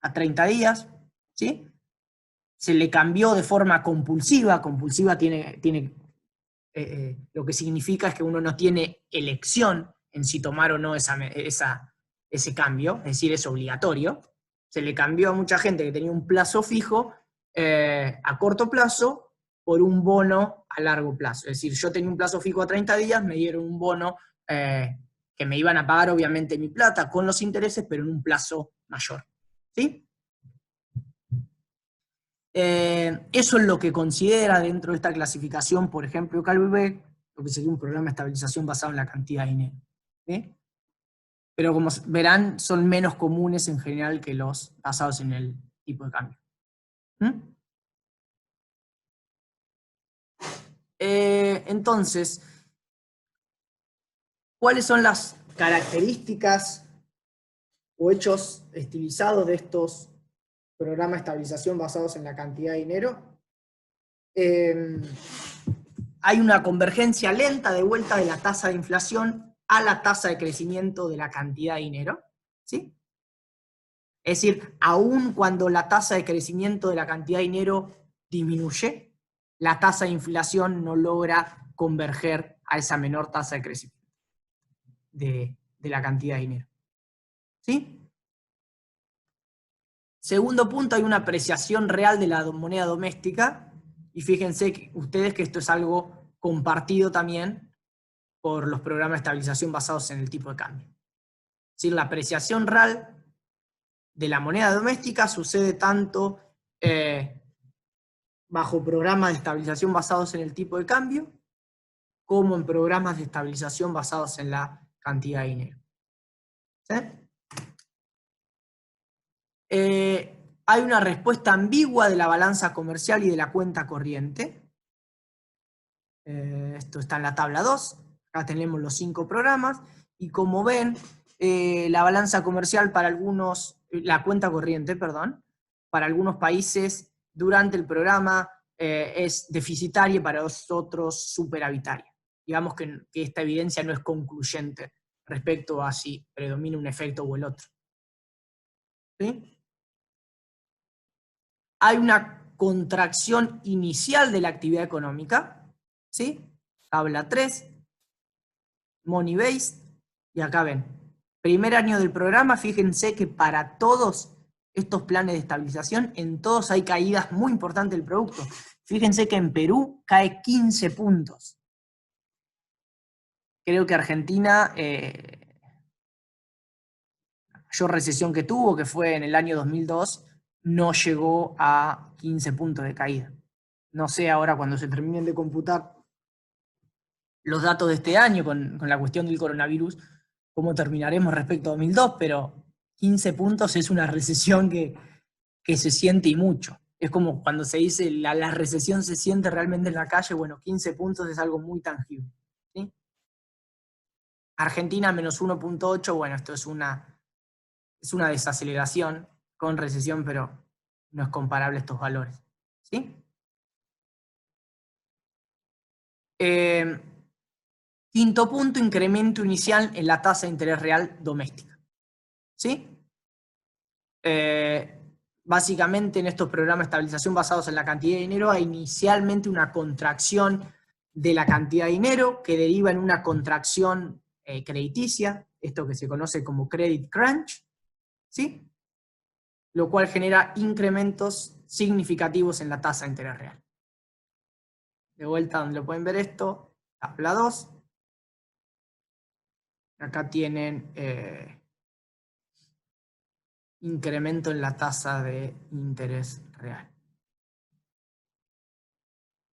a 30 días, ¿sí? Se le cambió de forma compulsiva. Compulsiva tiene lo que significa es que uno no tiene elección en si tomar o no ese cambio, es decir, es obligatorio. Se le cambió a mucha gente que tenía un plazo fijo a corto plazo por un bono a largo plazo. Es decir, yo tenía un plazo fijo a 30 días, me dieron un bono que me iban a pagar obviamente mi plata con los intereses, pero en un plazo mayor. ¿Sí? Eso es lo que considera dentro de esta clasificación, por ejemplo, KBB, lo que sería un programa de estabilización basado en la cantidad de dinero. ¿Sí? Pero como verán, son menos comunes en general que los basados en el tipo de cambio. Entonces, ¿cuáles son las características o hechos estilizados de estos programas de estabilización basados en la cantidad de dinero? Hay una convergencia lenta de vuelta de la tasa de inflación a la tasa de crecimiento de la cantidad de dinero, ¿sí? Es decir, aun cuando la tasa de crecimiento de la cantidad de dinero disminuye, la tasa de inflación no logra converger a esa menor tasa de crecimiento de la cantidad de dinero. ¿Sí? Segundo punto, hay una apreciación real de la moneda doméstica, y fíjense ustedes que esto es algo compartido también por los programas de estabilización basados en el tipo de cambio. Es decir, la apreciación real de la moneda doméstica sucede tanto bajo programas de estabilización basados en el tipo de cambio, como en programas de estabilización basados en la cantidad de dinero. ¿Sí? Hay una respuesta ambigua de la balanza comercial y de la cuenta corriente. Esto está en la tabla 2. Acá tenemos los 5 programas. Y como ven, la balanza comercial para algunos, la cuenta corriente, perdón, para algunos países durante el programa es deficitaria y para nosotros superavitaria. Digamos que esta evidencia no es concluyente respecto a si predomina un efecto o el otro. ¿Sí? Hay una contracción inicial de la actividad económica, ¿sí? Tabla 3, money based, y acá ven, primer año del programa, fíjense que para todos estos planes de estabilización, en todos hay caídas muy importantes del producto. Fíjense que en Perú cae 15 puntos. Creo que Argentina, mayor recesión que tuvo, que fue en el año 2002, no llegó a 15 puntos de caída. No sé ahora cuando se terminen de computar los datos de este año con la cuestión del coronavirus, cómo terminaremos respecto a 2002, pero 15 puntos es una recesión que se siente y mucho. Es como cuando se dice la recesión se siente realmente en la calle, bueno, 15 puntos es algo muy tangible. ¿Sí? Argentina menos 1.8, bueno, esto es una desaceleración con recesión, pero no es comparable estos valores. ¿Sí? Quinto punto, incremento inicial en la tasa de interés real doméstica. ¿Sí? Básicamente en estos programas de estabilización basados en la cantidad de dinero hay inicialmente una contracción de la cantidad de dinero que deriva en una contracción crediticia, esto que se conoce como credit crunch, ¿sí? Lo cual genera incrementos significativos en la tasa de interés real. De vuelta donde lo pueden ver esto, tabla 2. Acá tienen incremento en la tasa de interés real.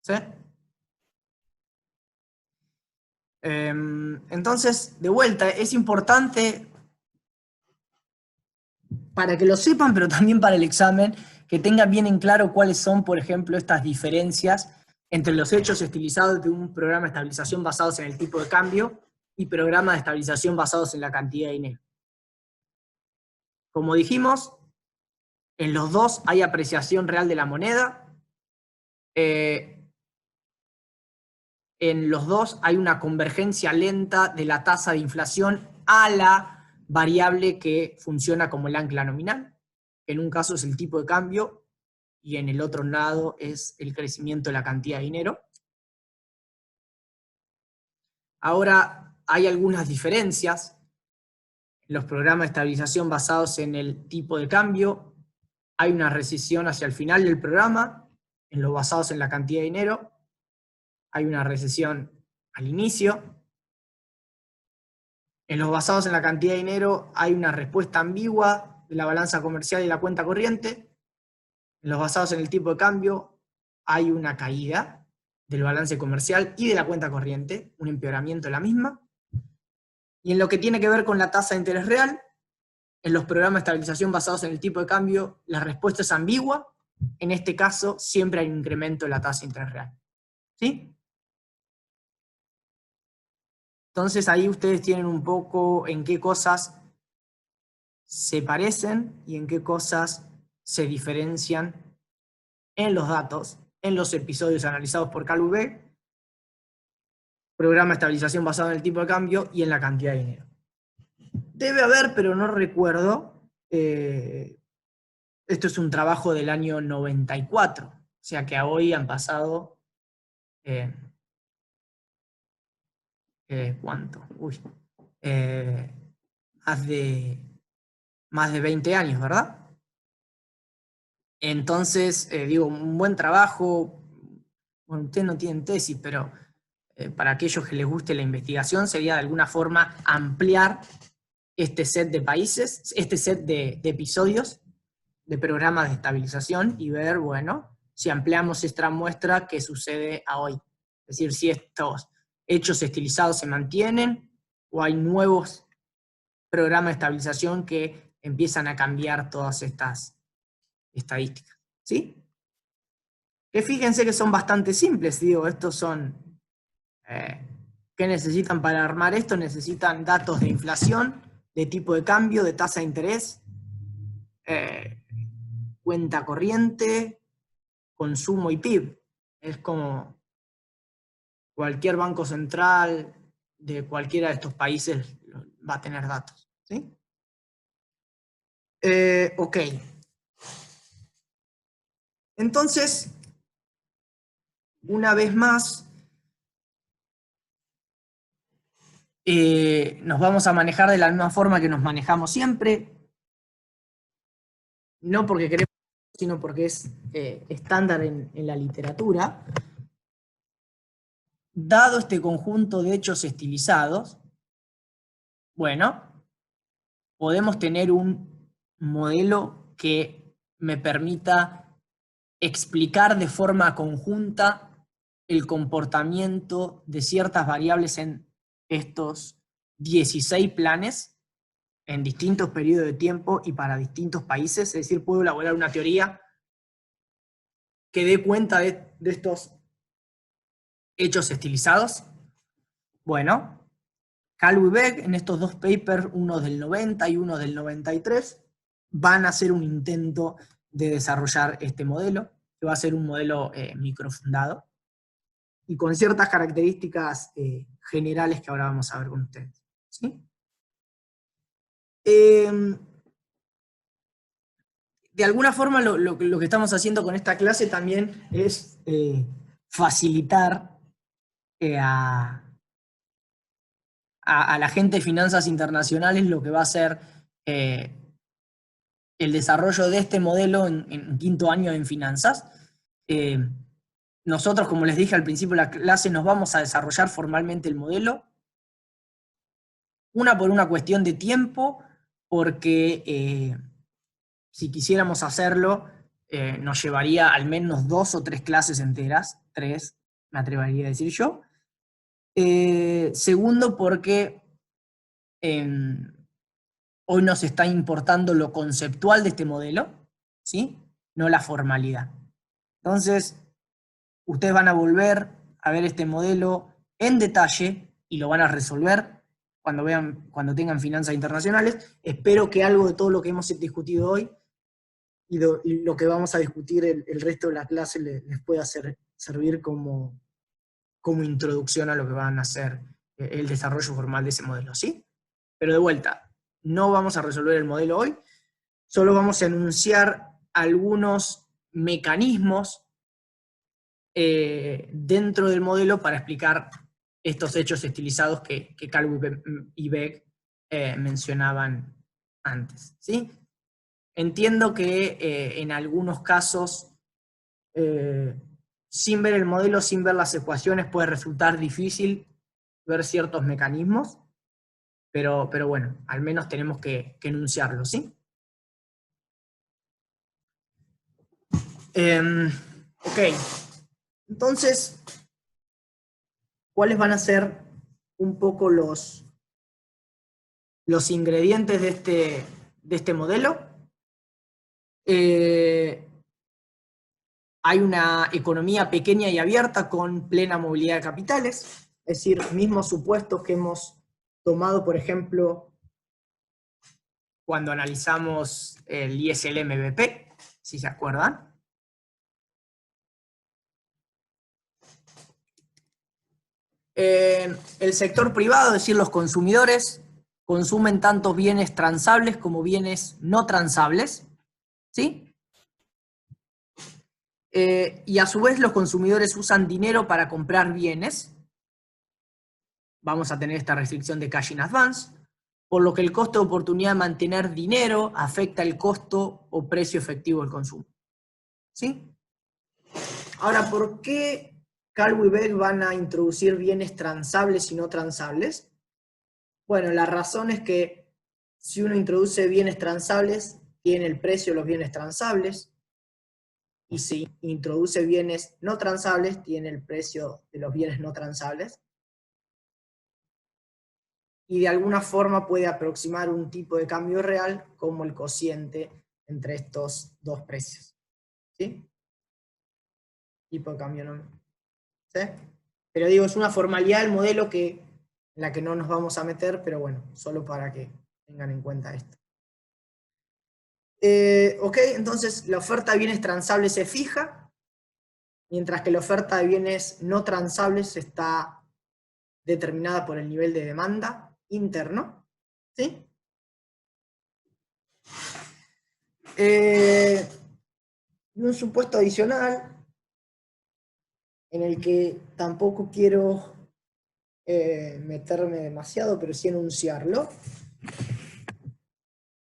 ¿Sí? Entonces, de vuelta, es importante para que lo sepan, pero también para el examen, que tengan bien en claro cuáles son, por ejemplo, estas diferencias entre los hechos estilizados de un programa de estabilización basados en el tipo de cambio y programas de estabilización basados en la cantidad de dinero. Como dijimos, en los dos hay apreciación real de la moneda. En los dos hay una convergencia lenta de la tasa de inflación a la variable que funciona como el ancla nominal. En un caso es el tipo de cambio y en el otro lado es el crecimiento de la cantidad de dinero. Ahora, hay algunas diferencias. En los programas de estabilización basados en el tipo de cambio hay una recesión hacia el final del programa. En los basados en la cantidad de dinero hay una recesión al inicio. En los basados en la cantidad de dinero hay una respuesta ambigua de la balanza comercial y la cuenta corriente. En los basados en el tipo de cambio hay una caída del balance comercial y de la cuenta corriente, un empeoramiento de la misma. Y en lo que tiene que ver con la tasa de interés real, en los programas de estabilización basados en el tipo de cambio, la respuesta es ambigua. En este caso, siempre hay un incremento de la tasa de interés real. ¿Sí? Entonces ahí ustedes tienen un poco en qué cosas se parecen y en qué cosas se diferencian en los datos, en los episodios analizados por CalUB, programa de estabilización basado en el tipo de cambio y en la cantidad de dinero. Debe haber, pero no recuerdo, esto es un trabajo del año 94, o sea que a hoy han pasado, ¿cuánto? Uy, más de 20 años, ¿verdad? Entonces, digo, un buen trabajo, bueno, ustedes no tienen tesis, pero para aquellos que les guste la investigación sería de alguna forma ampliar este set de países, este set de episodios de programas de estabilización y ver, bueno, si ampliamos esta muestra, ¿qué sucede a hoy? Es decir, si estos hechos estilizados se mantienen o hay nuevos programas de estabilización que empiezan a cambiar todas estas estadísticas. ¿Sí? Que fíjense que son bastante simples, digo, estos son, ¿qué necesitan para armar esto? Necesitan datos de inflación, de tipo de cambio, de tasa de interés, cuenta corriente, consumo y PIB. Es como cualquier banco central de cualquiera de estos países va a tener datos, ¿sí? Ok. Entonces, una vez más, nos vamos a manejar de la misma forma que nos manejamos siempre, no porque queremos, sino porque es estándar en la literatura. Dado este conjunto de hechos estilizados, bueno, podemos tener un modelo que me permita explicar de forma conjunta el comportamiento de ciertas variables en estos 16 planes en distintos periodos de tiempo y para distintos países. Es decir, puedo elaborar una teoría que dé cuenta de estos hechos estilizados. Bueno, Calvo y Beck, en estos dos papers, uno del 90 y uno del 93, van a hacer un intento de desarrollar este modelo, que va a ser un modelo microfundado, y con ciertas características generales que ahora vamos a ver con ustedes, ¿sí? De alguna forma lo que estamos haciendo con esta clase también es facilitar a la gente de finanzas internacionales lo que va a ser el desarrollo de este modelo en quinto año en finanzas. Nosotros, como les dije al principio de la clase, nos vamos a desarrollar formalmente el modelo. Por una cuestión de tiempo, porque si quisiéramos hacerlo, nos llevaría al menos 2 o 3 clases enteras, 3, me atrevería a decir yo. Segundo, porque hoy nos está importando lo conceptual de este modelo, ¿sí? No la formalidad. Entonces, ustedes van a volver a ver este modelo en detalle y lo van a resolver cuando tengan finanzas internacionales. Espero que algo de todo lo que hemos discutido hoy y lo que vamos a discutir el resto de la clase les pueda servir como introducción a lo que van a hacer el desarrollo formal de ese modelo, ¿sí? Pero de vuelta, no vamos a resolver el modelo hoy, solo vamos a enunciar algunos mecanismos dentro del modelo para explicar estos hechos estilizados que Calvo y Beck mencionaban antes, ¿sí? Entiendo que en algunos casos, sin ver el modelo, sin ver las ecuaciones, puede resultar difícil ver ciertos mecanismos, pero bueno, al menos tenemos que enunciarlo, ¿sí? Ok, entonces, ¿cuáles van a ser un poco los ingredientes de este modelo? Hay una economía pequeña y abierta con plena movilidad de capitales, es decir, mismos supuestos que hemos tomado, por ejemplo, cuando analizamos el ISLM-BP, si se acuerdan. El sector privado, es decir, los consumidores, consumen tanto bienes transables como bienes no transables, ¿sí? Y a su vez los consumidores usan dinero para comprar bienes. Vamos a tener esta restricción de cash in advance, por lo que el costo de oportunidad de mantener dinero afecta el costo o precio efectivo del consumo, ¿sí? Ahora, ¿por qué Calvo y Beck van a introducir bienes transables y no transables? Bueno, la razón es que si uno introduce bienes transables, tiene el precio de los bienes transables, y si introduce bienes no transables, tiene el precio de los bienes no transables, y de alguna forma puede aproximar un tipo de cambio real como el cociente entre estos dos precios, ¿sí? Tipo de cambio no, ¿sí? Pero digo, es una formalidad del modelo en la que no nos vamos a meter, pero bueno, solo para que tengan en cuenta esto. Ok, entonces la oferta de bienes transables es fija, mientras que la oferta de bienes no transables está determinada por el nivel de demanda interno, ¿sí? Y un supuesto adicional, en el que tampoco quiero meterme demasiado, pero sí enunciarlo,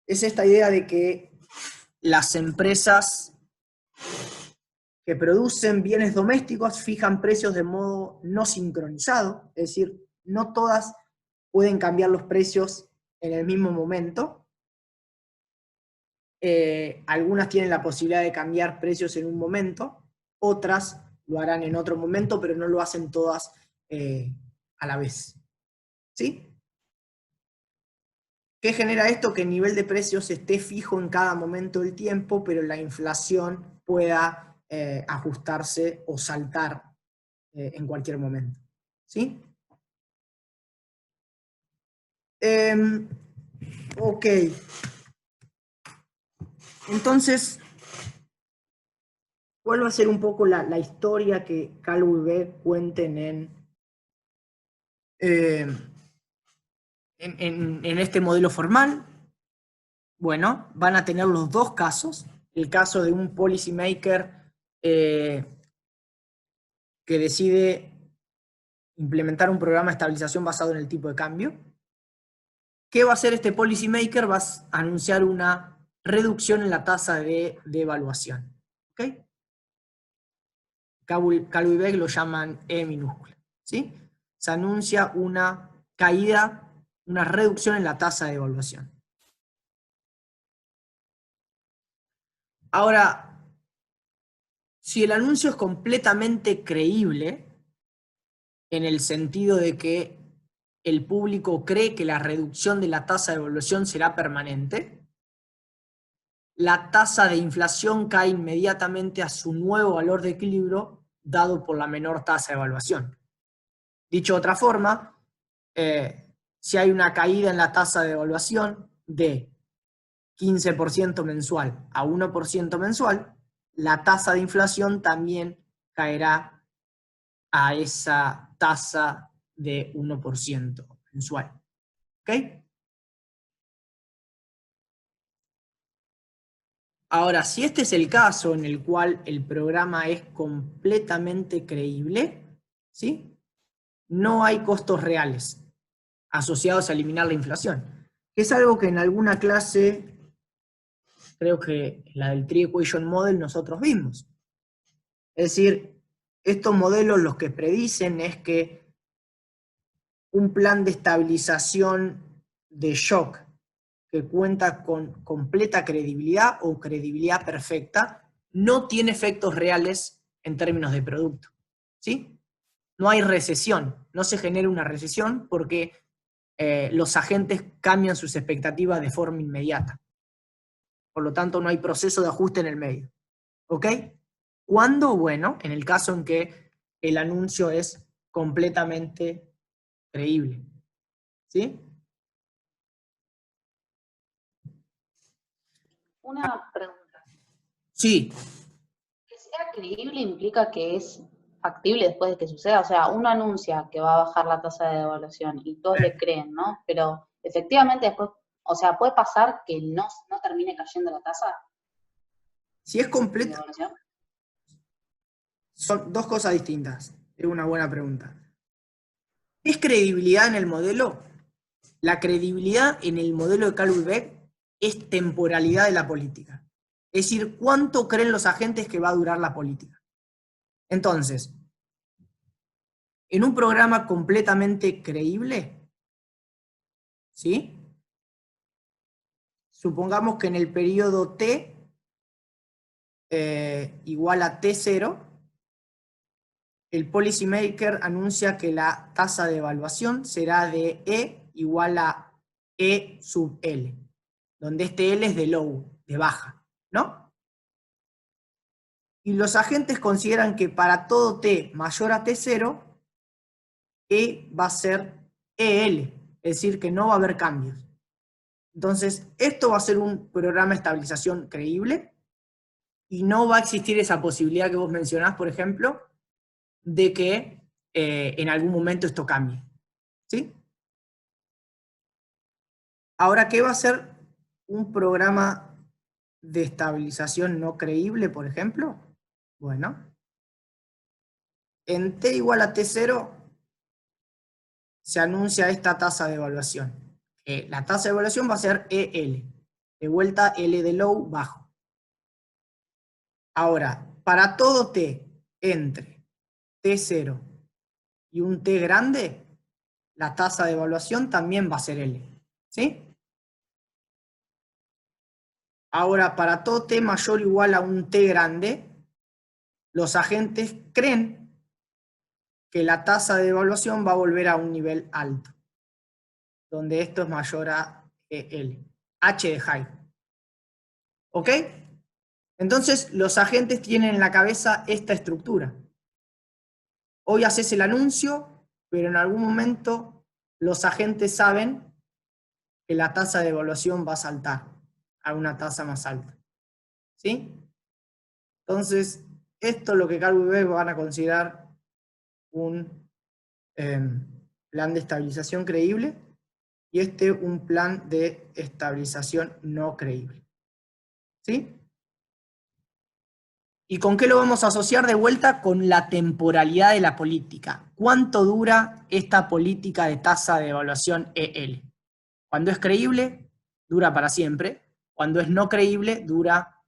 es esta idea de que las empresas que producen bienes domésticos fijan precios de modo no sincronizado, es decir, no todas pueden cambiar los precios en el mismo momento. Algunas tienen la posibilidad de cambiar precios en un momento, otras lo harán en otro momento, pero no lo hacen todas a la vez. ¿Sí? ¿Qué genera esto? Que el nivel de precios esté fijo en cada momento del tiempo, pero la inflación pueda ajustarse o saltar en cualquier momento. ¿Sí? Ok. Entonces, ¿cuál va a ser un poco la historia que Calvo y Beck cuenten en este modelo formal? Bueno, van a tener los dos casos. El caso de un policymaker que decide implementar un programa de estabilización basado en el tipo de cambio. ¿Qué va a hacer este policymaker? Va a anunciar una reducción en la tasa de devaluación. ¿Okay? Calvo y Beck lo llaman E minúscula. ¿Sí? Se anuncia una caída, una reducción en la tasa de devaluación. Ahora, si el anuncio es completamente creíble, en el sentido de que el público cree que la reducción de la tasa de devaluación será permanente, la tasa de inflación cae inmediatamente a su nuevo valor de equilibrio dado por la menor tasa de devaluación. Dicho de otra forma, si hay una caída en la tasa de devaluación de 15% mensual a 1% mensual, la tasa de inflación también caerá a esa tasa de 1% mensual. ¿Ok? Ahora, si este es el caso en el cual el programa es completamente creíble, ¿sí? No hay costos reales asociados a eliminar la inflación. Que es algo que en alguna clase, creo que la del Tree Equation Model, nosotros vimos. Es decir, estos modelos los que predicen es que un plan de estabilización de shock que cuenta con completa credibilidad o credibilidad perfecta, no tiene efectos reales en términos de producto. ¿Sí? No hay recesión, no se genera una recesión porque los agentes cambian sus expectativas de forma inmediata. Por lo tanto, no hay proceso de ajuste en el medio. ¿Ok? ¿Cuándo? Bueno, en el caso en que el anuncio es completamente creíble. ¿Sí? Una pregunta. Sí. Que sea creíble implica que es factible después de que suceda. O sea, uno anuncia que va a bajar la tasa de devaluación y todos le creen, ¿no? Pero efectivamente después, o sea, ¿puede pasar que no termine cayendo la tasa? Si es completa. Son dos cosas distintas. Es una buena pregunta. ¿Es credibilidad en el modelo? La credibilidad en el modelo de Calvo y Beck es temporalidad de la política. Es decir, ¿cuánto creen los agentes que va a durar la política? Entonces, en un programa completamente creíble, ¿sí? Supongamos que en el periodo T igual a T0, el policymaker anuncia que la tasa de evaluación será de E igual a E sub L, donde este L es de low, de baja, ¿no? Y los agentes consideran que para todo T mayor a T0, E va a ser EL, es decir, que no va a haber cambios. Entonces, esto va a ser un programa de estabilización creíble. y no va a existir esa posibilidad que vos mencionás, por ejemplo, de que en algún momento esto cambie. ¿Sí? Ahora, ¿qué va a ser un programa de estabilización no creíble, por ejemplo? Bueno, en t igual a t0 se anuncia esta tasa de evaluación. La tasa de evaluación va a ser EL. De vuelta, L de low bajo. Ahora, para todo t entre t0 y un t grande, la tasa de evaluación también va a ser L. ¿Sí? Ahora, para todo t mayor o igual a un t grande, los agentes creen que la tasa de evaluación va a volver a un nivel alto, donde esto es mayor a L. H de high. ¿Ok? Entonces, los agentes tienen en la cabeza esta estructura. Hoy haces el anuncio, pero en algún momento los agentes saben que la tasa de evaluación va a saltar a una tasa más alta. ¿Sí? Entonces, esto es lo que Calvo y Beck van a considerar un plan de estabilización creíble y este un plan de estabilización no creíble. ¿Sí? ¿Y con qué lo vamos a asociar de vuelta? Con la temporalidad de la política. ¿Cuánto dura esta política de tasa de evaluación EL? Cuando es creíble, dura para siempre. Cuando es no creíble, dura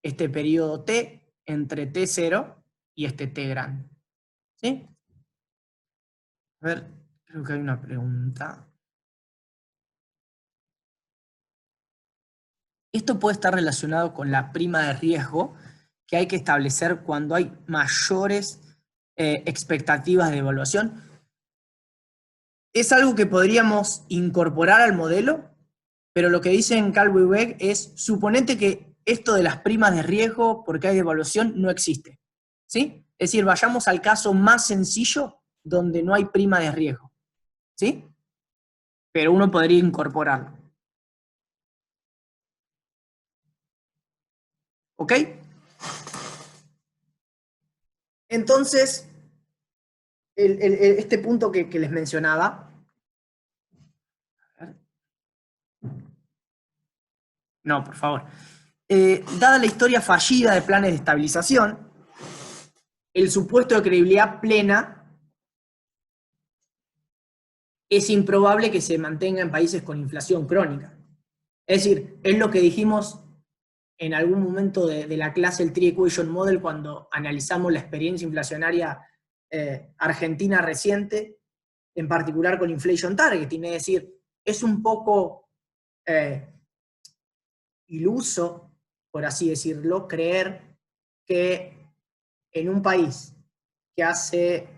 este periodo T entre T0 y este T grande. ¿Sí? A ver, creo que hay una pregunta. Esto puede estar relacionado con la prima de riesgo que hay que establecer cuando hay mayores expectativas de evaluación. Es algo que podríamos incorporar al modelo, pero lo que dicen Calvo y Beck es, suponete que esto de las primas de riesgo, porque hay evaluación, no existe. ¿Sí? Es decir, vayamos al caso más sencillo, donde no hay prima de riesgo. ¿Sí? Pero uno podría incorporarlo. ¿Ok? Entonces, este punto que les mencionaba. No, por favor. Dada la historia fallida de planes de estabilización, el supuesto de credibilidad plena es improbable que se mantenga en países con inflación crónica. Es decir, es lo que dijimos en algún momento de la clase el Tree Equation Model cuando analizamos la experiencia inflacionaria argentina reciente, en particular con Inflation Targeting. Es decir, es un poco iluso, por así decirlo, creer que en un país que hace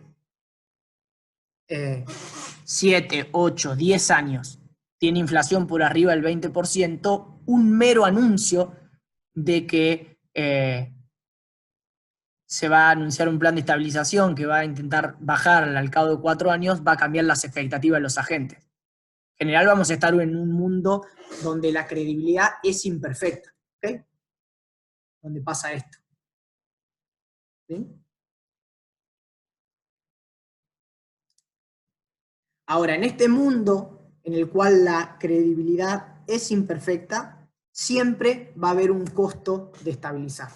7, 8, 10 años tiene inflación por arriba del 20%, un mero anuncio de que se va a anunciar un plan de estabilización que va a intentar bajar al cabo de 4 años, va a cambiar las expectativas de los agentes. En general vamos a estar en un mundo donde la credibilidad es imperfecta, ¿ok? Donde pasa esto. ¿Sí? Ahora, en este mundo en el cual la credibilidad es imperfecta, siempre va a haber un costo de estabilizar.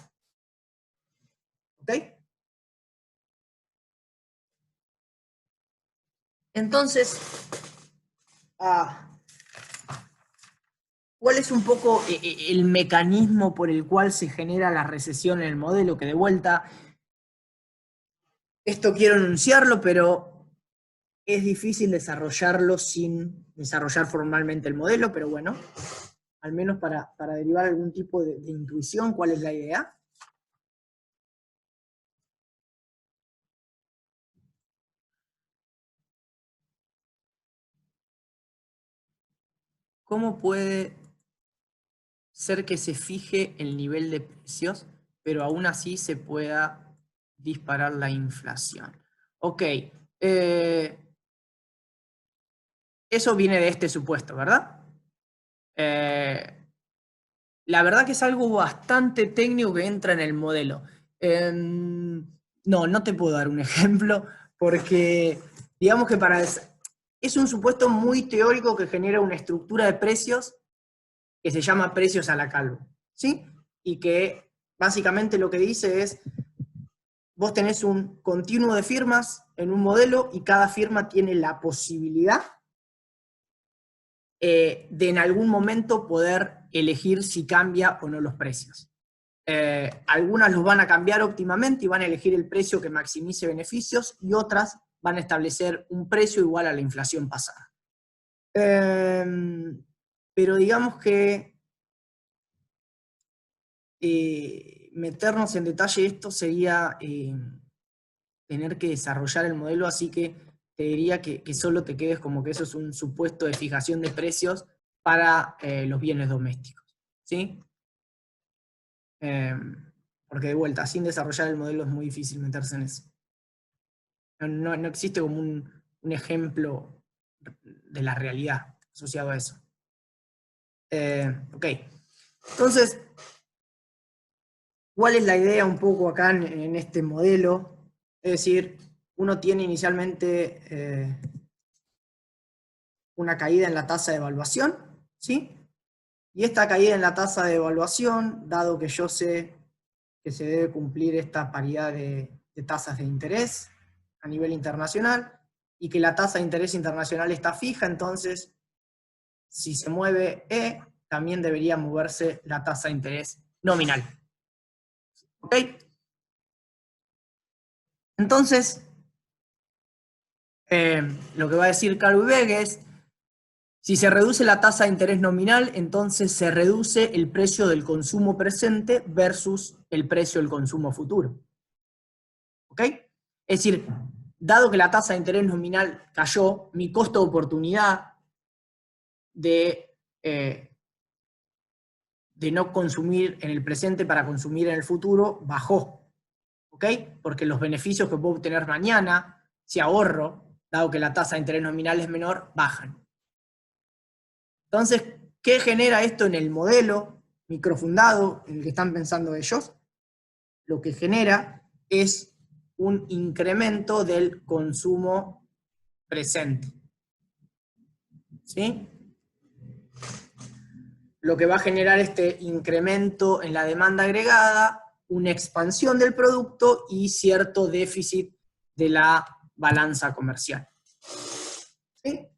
¿Ok? Entonces, ¿cuál es un poco el mecanismo por el cual se genera la recesión en el modelo? Que de vuelta, esto quiero enunciarlo, pero es difícil desarrollarlo sin desarrollar formalmente el modelo, pero bueno, al menos para derivar algún tipo de intuición, ¿cuál es la idea? ¿Cómo puede ser que se fije el nivel de precios, pero aún así se pueda disparar la inflación? Ok, eso viene de este supuesto, ¿verdad? la verdad que es algo bastante técnico que entra en el modelo. No te puedo dar un ejemplo, porque digamos que es un supuesto muy teórico que genera una estructura de precios que se llama precios a la Calvo, ¿sí? Y que básicamente lo que dice es, vos tenés un continuo de firmas en un modelo y cada firma tiene la posibilidad de en algún momento poder elegir si cambia o no los precios. Algunas los van a cambiar óptimamente y van a elegir el precio que maximice beneficios, y otras van a establecer un precio igual a la inflación pasada. Pero digamos que meternos en detalle esto sería tener que desarrollar el modelo, así que te diría que solo te quedes como que eso es un supuesto de fijación de precios para los bienes domésticos, ¿sí? Porque de vuelta, sin desarrollar el modelo es muy difícil meterse en eso. No existe como un ejemplo de la realidad asociado a eso. Ok, entonces, ¿cuál es la idea un poco acá en este modelo? Es decir, uno tiene inicialmente una caída en la tasa de evaluación, ¿sí? Y esta caída en la tasa de evaluación, dado que yo sé que se debe cumplir esta paridad de tasas de interés a nivel internacional, y que la tasa de interés internacional está fija, entonces, si se mueve E, también debería moverse la tasa de interés nominal. ¿Ok? Entonces, lo que va a decir Calvo-Ibeg es, si se reduce la tasa de interés nominal, entonces se reduce el precio del consumo presente versus el precio del consumo futuro. ¿Ok? Es decir, dado que la tasa de interés nominal cayó, mi costo de oportunidad de no consumir en el presente para consumir en el futuro bajó. ¿Ok? Porque los beneficios que puedo obtener mañana, si ahorro, dado que la tasa de interés nominal es menor, bajan. Entonces, ¿qué genera esto en el modelo microfundado en el que están pensando ellos? Lo que genera es un incremento del consumo presente. ¿Sí? Lo que va a generar este incremento en la demanda agregada, una expansión del producto y cierto déficit de la balanza comercial. ¿Sí?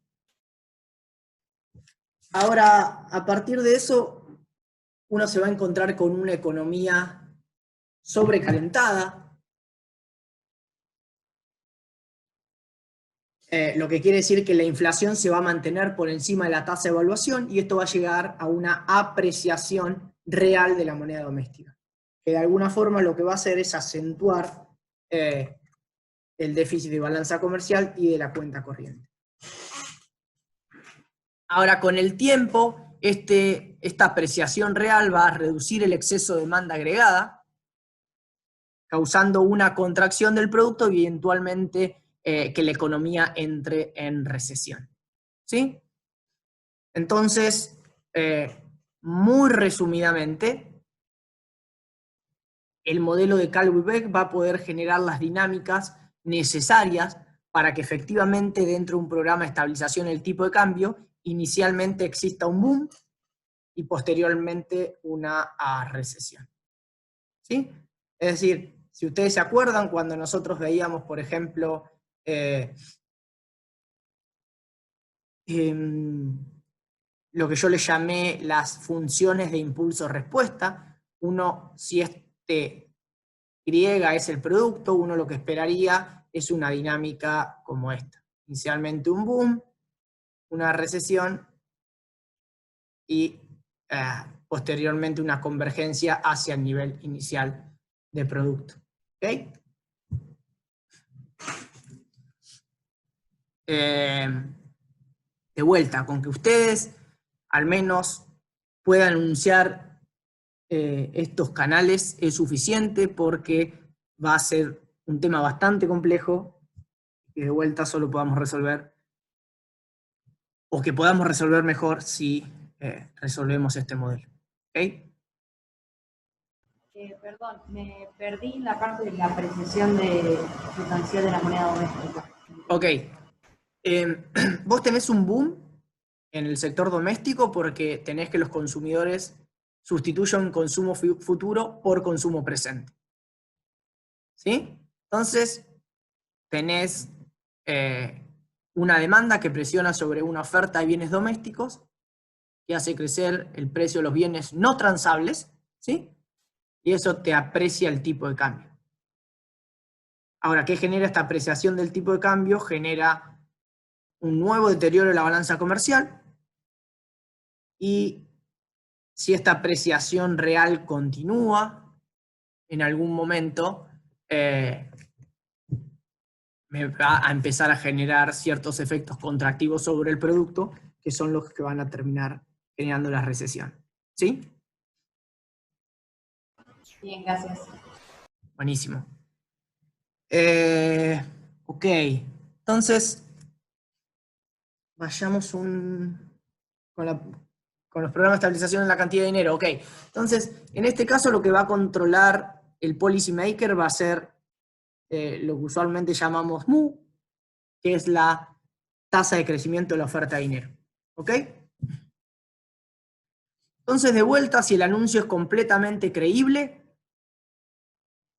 Ahora, a partir de eso, uno se va a encontrar con una economía sobrecalentada, lo que quiere decir que la inflación se va a mantener por encima de la tasa de evaluación, y esto va a llegar a una apreciación real de la moneda doméstica, que de alguna forma lo que va a hacer es acentuar el déficit de balanza comercial y de la cuenta corriente. Ahora, con el tiempo, esta apreciación real va a reducir el exceso de demanda agregada, causando una contracción del producto y eventualmente que la economía entre en recesión. ¿Sí? Entonces, muy resumidamente, el modelo de Calvo-Ibeg va a poder generar las dinámicas necesarias para que efectivamente dentro de un programa de estabilización del tipo de cambio, inicialmente exista un boom y posteriormente una recesión. ¿Sí? Es decir, si ustedes se acuerdan, cuando nosotros veíamos, por ejemplo, lo que yo le llamé las funciones de impulso-respuesta, si Y es el producto, uno lo que esperaría es una dinámica como esta. Inicialmente un boom, una recesión y posteriormente una convergencia hacia el nivel inicial de producto. ¿Ok? De vuelta, con que ustedes al menos puedan anunciar estos canales es suficiente, porque va a ser un tema bastante complejo y de vuelta solo podamos resolver, o que podamos resolver mejor si resolvemos este modelo. ¿Ok? Perdón, me perdí en la parte de la apreciación sustancial de la moneda doméstica. Ok. Vos tenés un boom en el sector doméstico porque tenés que los consumidores sustituyen consumo futuro por consumo presente. ¿Sí? Entonces, tenés una demanda que presiona sobre una oferta de bienes domésticos que hace crecer el precio de los bienes no transables, ¿sí? Y eso te aprecia el tipo de cambio. Ahora, ¿qué genera esta apreciación del tipo de cambio? Genera un nuevo deterioro de la balanza comercial, y si esta apreciación real continúa, en algún momento me va a empezar a generar ciertos efectos contractivos sobre el producto, que son los que van a terminar generando la recesión. ¿Sí? Bien, gracias. Buenísimo. Ok, entonces vayamos con los programas de estabilización en la cantidad de dinero. Ok, entonces en este caso lo que va a controlar el policy maker va a ser lo que usualmente llamamos MU, que es la tasa de crecimiento de la oferta de dinero. ¿Ok? Entonces, de vuelta, si el anuncio es completamente creíble,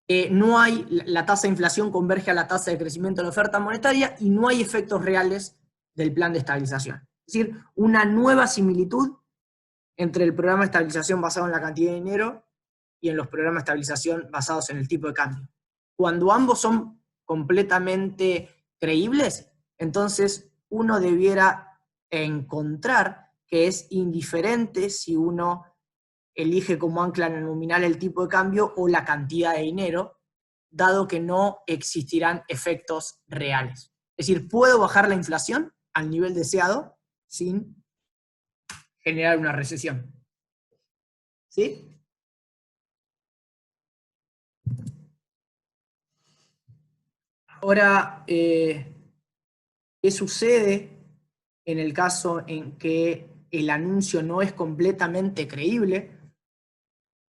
la tasa de inflación converge a la tasa de crecimiento de la oferta monetaria y no hay efectos reales del plan de estabilización. Es decir, una nueva similitud entre el programa de estabilización basado en la cantidad de dinero y en los programas de estabilización basados en el tipo de cambio. Cuando ambos son completamente creíbles, entonces uno debiera encontrar que es indiferente si uno elige como ancla nominal el tipo de cambio o la cantidad de dinero, dado que no existirán efectos reales. Es decir, puedo bajar la inflación al nivel deseado sin generar una recesión. ¿Sí? Ahora, ¿qué sucede en el caso en que el anuncio no es completamente creíble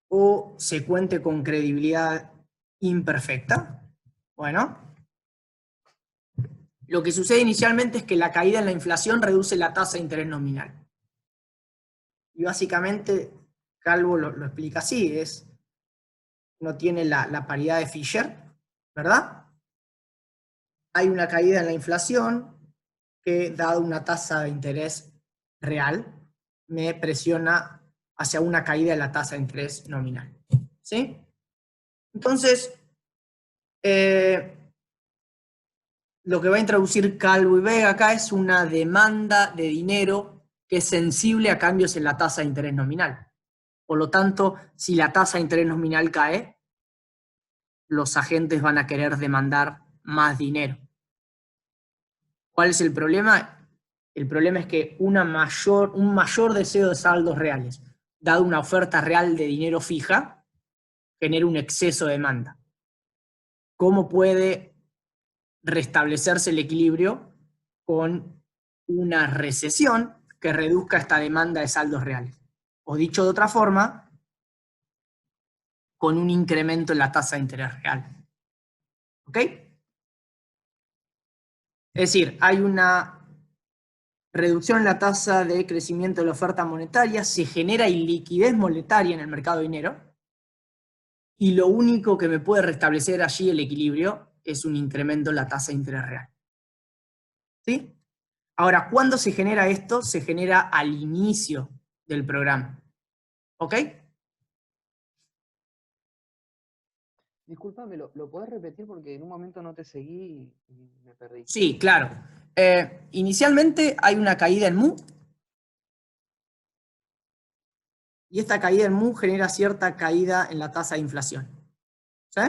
o se cuente con credibilidad imperfecta? Bueno, lo que sucede inicialmente es que la caída en la inflación reduce la tasa de interés nominal. Y básicamente, Calvo lo explica así, no tiene la paridad de Fisher, ¿verdad? Hay una caída en la inflación que, dado una tasa de interés real, me presiona hacia una caída de la tasa de interés nominal. ¿Sí? Entonces, lo que va a introducir Calvo y Vega acá es una demanda de dinero que es sensible a cambios en la tasa de interés nominal. Por lo tanto, si la tasa de interés nominal cae, los agentes van a querer demandar más dinero. ¿Cuál es el problema? El problema es que un mayor deseo de saldos reales, dado una oferta real de dinero fija, genera un exceso de demanda. ¿Cómo puede restablecerse el equilibrio? Con una recesión que reduzca esta demanda de saldos reales. O dicho de otra forma, con un incremento en la tasa de interés real. ¿Ok? Es decir, hay una reducción en la tasa de crecimiento de la oferta monetaria, se genera iliquidez monetaria en el mercado de dinero, y lo único que me puede restablecer allí el equilibrio es un incremento en la tasa de interés real. ¿Sí? Ahora, ¿cuándo se genera esto? Se genera al inicio del programa. ¿Ok? Disculpame, ¿lo podés repetir? Porque en un momento no te seguí y me perdí. Sí, claro. Inicialmente hay una caída en MU, y esta caída en MU genera cierta caída en la tasa de inflación. ¿Sí?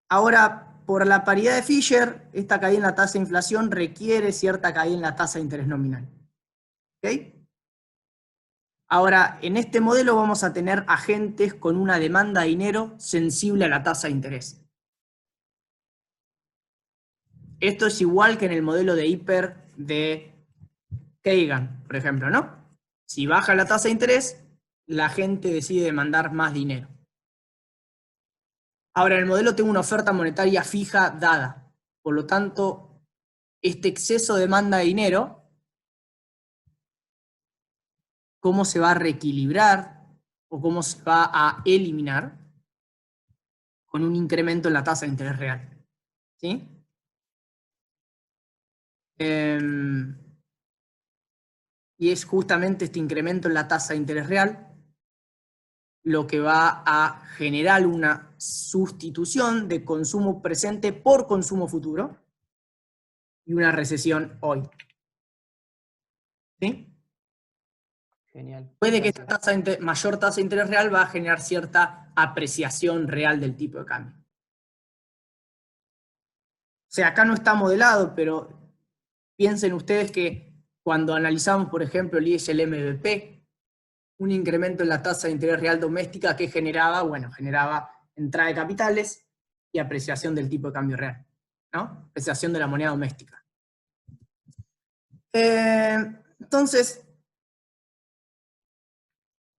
Ahora, por la paridad de Fisher, esta caída en la tasa de inflación requiere cierta caída en la tasa de interés nominal. ¿Ok? Ahora, en este modelo vamos a tener agentes con una demanda de dinero sensible a la tasa de interés. Esto es igual que en el modelo de hiper de Kagan, por ejemplo, ¿no? Si baja la tasa de interés, la gente decide demandar más dinero. Ahora, en el modelo tengo una oferta monetaria fija dada. Por lo tanto, este exceso de demanda de dinero, ¿cómo se va a reequilibrar o cómo se va a eliminar? Con un incremento en la tasa de interés real. ¿Sí? Y es justamente este incremento en la tasa de interés real lo que va a generar una sustitución de consumo presente por consumo futuro y una recesión hoy. ¿Sí? Genial. Puede que esta mayor tasa de interés real va a generar cierta apreciación real del tipo de cambio. O sea, acá no está modelado, pero piensen ustedes que cuando analizamos, por ejemplo, el IS y el MBP, un incremento en la tasa de interés real doméstica que generaba, bueno, generaba entrada de capitales y apreciación del tipo de cambio real, ¿no? Apreciación de la moneda doméstica. Entonces,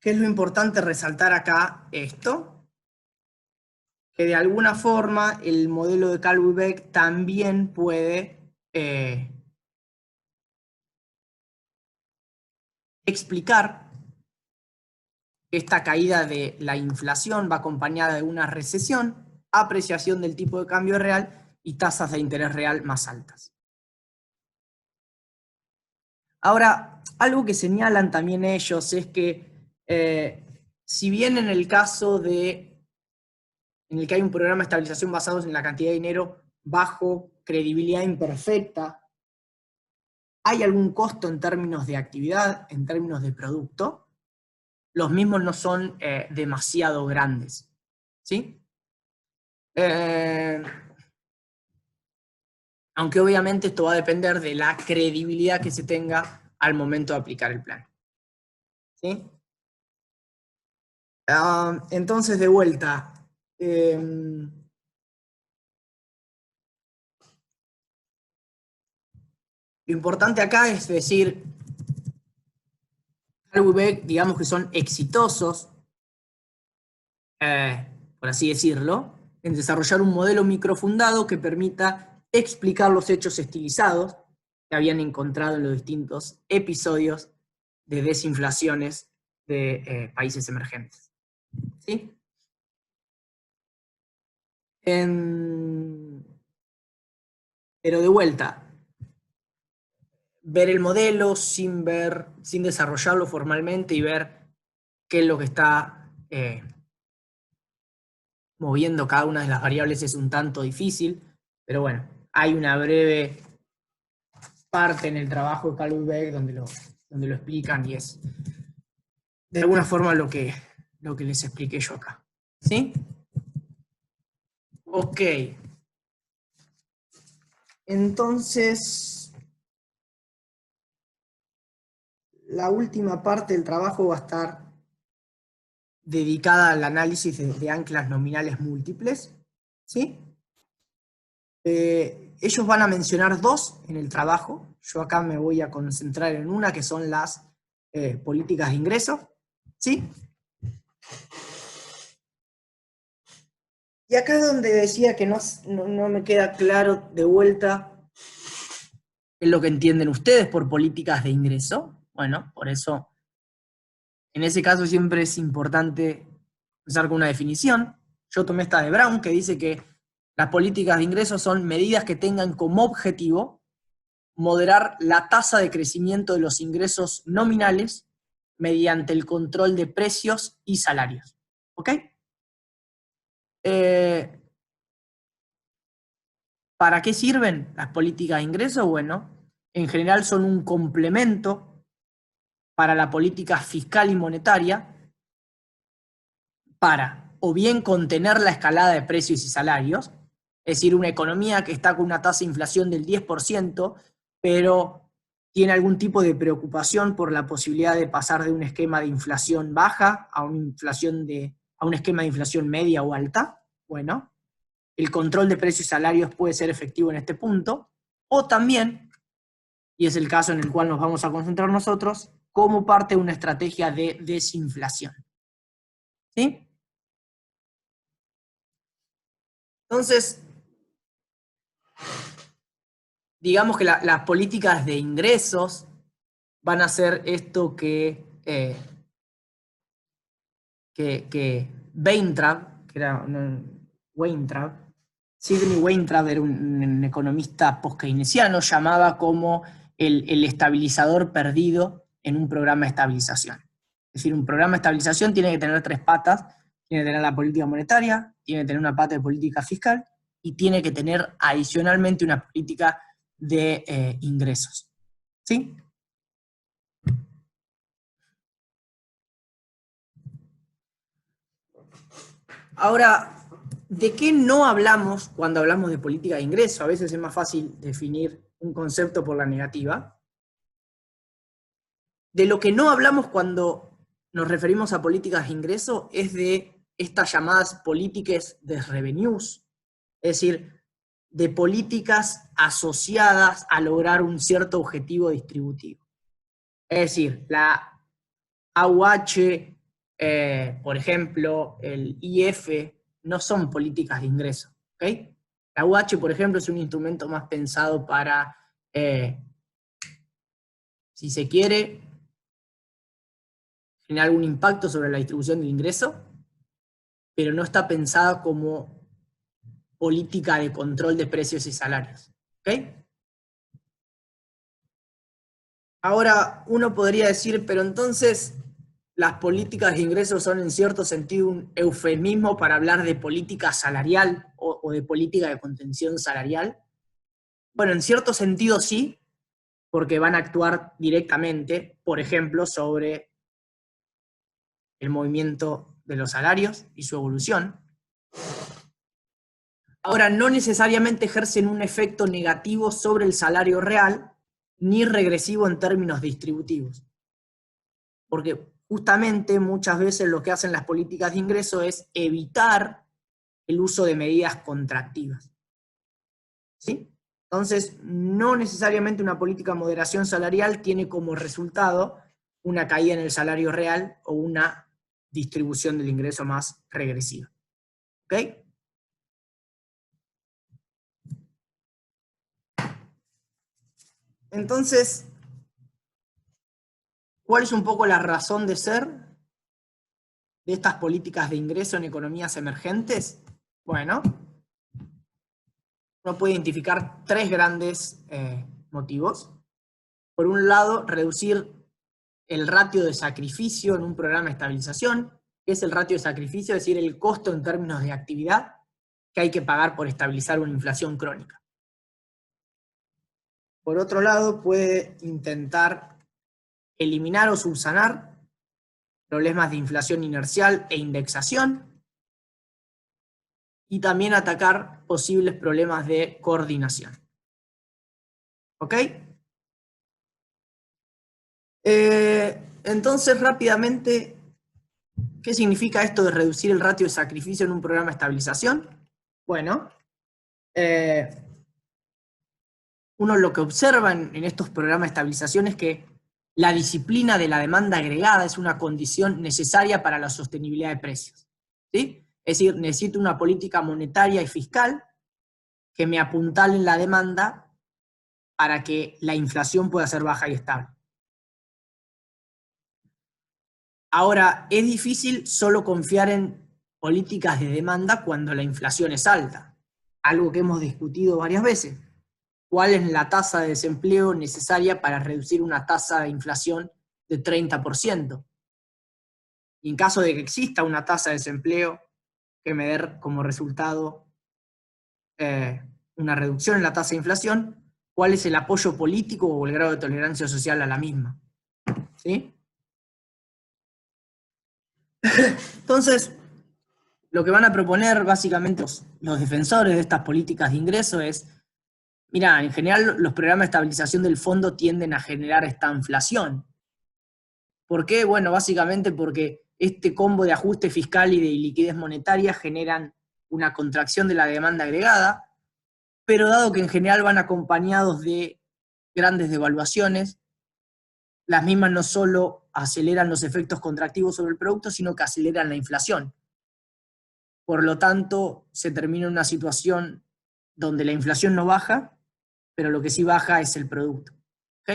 ¿qué es lo importante resaltar acá? Esto, que de alguna forma el modelo de Calvi-Beck también puede explicar esta caída de la inflación va acompañada de una recesión, apreciación del tipo de cambio real y tasas de interés real más altas. Ahora, algo que señalan también ellos es que si bien en el caso en el que hay un programa de estabilización basado en la cantidad de dinero bajo credibilidad imperfecta, hay algún costo en términos de actividad, en términos de producto, los mismos no son demasiado grandes. ¿Sí? Aunque obviamente esto va a depender de la credibilidad que se tenga al momento de aplicar el plan. ¿Sí? Entonces, de vuelta, lo importante acá es decir, Calvi-Beck, digamos que son exitosos, por así decirlo, en desarrollar un modelo microfundado que permita explicar los hechos estilizados que habían encontrado en los distintos episodios de desinflaciones de países emergentes. ¿Sí? Pero de vuelta, ver el modelo sin desarrollarlo formalmente y ver qué es lo que está moviendo cada una de las variables es un tanto difícil, pero bueno, hay una breve parte en el trabajo de Calvi-Beck donde lo explican y es de alguna forma lo que les expliqué yo acá. ¿Sí? Ok. Entonces, la última parte del trabajo va a estar dedicada al análisis de anclas nominales múltiples. ¿Sí? Ellos van a mencionar dos en el trabajo. Yo acá me voy a concentrar en una, que son las políticas de ingreso. ¿Sí? Y acá es donde decía que no me queda claro de vuelta qué es lo que entienden ustedes por políticas de ingreso. Bueno, por eso, en ese caso siempre es importante empezar con una definición. Yo tomé esta de Brown, que dice que las políticas de ingreso son medidas que tengan como objetivo moderar la tasa de crecimiento de los ingresos nominales mediante el control de precios y salarios. ¿Ok? ¿Para qué sirven las políticas de ingreso? Bueno, en general son un complemento para la política fiscal y monetaria para o bien contener la escalada de precios y salarios, es decir, una economía que está con una tasa de inflación del 10%, pero tiene algún tipo de preocupación por la posibilidad de pasar de un esquema de inflación baja a un esquema de inflación media o alta. Bueno, el control de precios y salarios puede ser efectivo en este punto, o también, y es el caso en el cual nos vamos a concentrar nosotros, como parte de una estrategia de desinflación. ¿Sí? Entonces, digamos que las políticas de ingresos van a ser esto que Weintraub, Sidney Weintraub era un economista post-keynesiano, llamaba como el estabilizador perdido en un programa de estabilización. Es decir, un programa de estabilización tiene que tener 3 patas, tiene que tener la política monetaria, tiene que tener una pata de política fiscal, y tiene que tener adicionalmente una política de ingresos. ¿Sí? Ahora, ¿de qué no hablamos cuando hablamos de política de ingreso? A veces es más fácil definir un concepto por la negativa. De lo que no hablamos cuando nos referimos a políticas de ingreso es de estas llamadas políticas de revenues, es decir, de políticas asociadas a lograr un cierto objetivo distributivo. Es decir, la AUH, por ejemplo, el IF, no son políticas de ingreso. ¿Okay? La AUH, por ejemplo, es un instrumento más pensado para, si se quiere, generar algún impacto sobre la distribución del ingreso, pero no está pensada como política de control de precios y salarios. ¿Okay? Ahora, uno podría decir, pero entonces las políticas de ingresos son en cierto sentido un eufemismo para hablar de política salarial o de política de contención salarial. Bueno, en cierto sentido sí, porque van a actuar directamente, por ejemplo, sobre el movimiento de los salarios y su evolución. Ahora, no necesariamente ejercen un efecto negativo sobre el salario real, ni regresivo en términos distributivos. Porque justamente muchas veces lo que hacen las políticas de ingreso es evitar el uso de medidas contractivas. ¿Sí? Entonces, no necesariamente una política de moderación salarial tiene como resultado una caída en el salario real o una distribución del ingreso más regresiva. ¿Ok? Entonces, ¿cuál es un poco la razón de ser de estas políticas de ingreso en economías emergentes? Bueno, uno puede identificar 3 grandes motivos. Por un lado, reducir el ratio de sacrificio en un programa de estabilización. ¿Qué es el ratio de sacrificio? Es decir, el costo en términos de actividad que hay que pagar por estabilizar una inflación crónica. Por otro lado, puede intentar eliminar o subsanar problemas de inflación inercial e indexación, y también atacar posibles problemas de coordinación. ¿Ok? Entonces, rápidamente, ¿qué significa esto de reducir el ratio de sacrificio en un programa de estabilización? Bueno, uno lo que observa en estos programas de estabilización es que la disciplina de la demanda agregada es una condición necesaria para la sostenibilidad de precios. ¿Sí? Es decir, necesito una política monetaria y fiscal que me apuntale en la demanda para que la inflación pueda ser baja y estable. Ahora, es difícil solo confiar en políticas de demanda cuando la inflación es alta, algo que hemos discutido varias veces. ¿Cuál es la tasa de desempleo necesaria para reducir una tasa de inflación de 30%? Y en caso de que exista una tasa de desempleo que me dé como resultado una reducción en la tasa de inflación, ¿cuál es el apoyo político o el grado de tolerancia social a la misma? ¿Sí? Entonces, lo que van a proponer básicamente los defensores de estas políticas de ingreso es, mira, en general los programas de estabilización del fondo tienden a generar esta inflación. ¿Por qué? Bueno, básicamente porque este combo de ajuste fiscal y de liquidez monetaria generan una contracción de la demanda agregada, pero dado que en general van acompañados de grandes devaluaciones, las mismas no solo aceleran los efectos contractivos sobre el producto, sino que aceleran la inflación. Por lo tanto, se termina en una situación donde la inflación no baja, pero lo que sí baja es el producto. ¿Ok?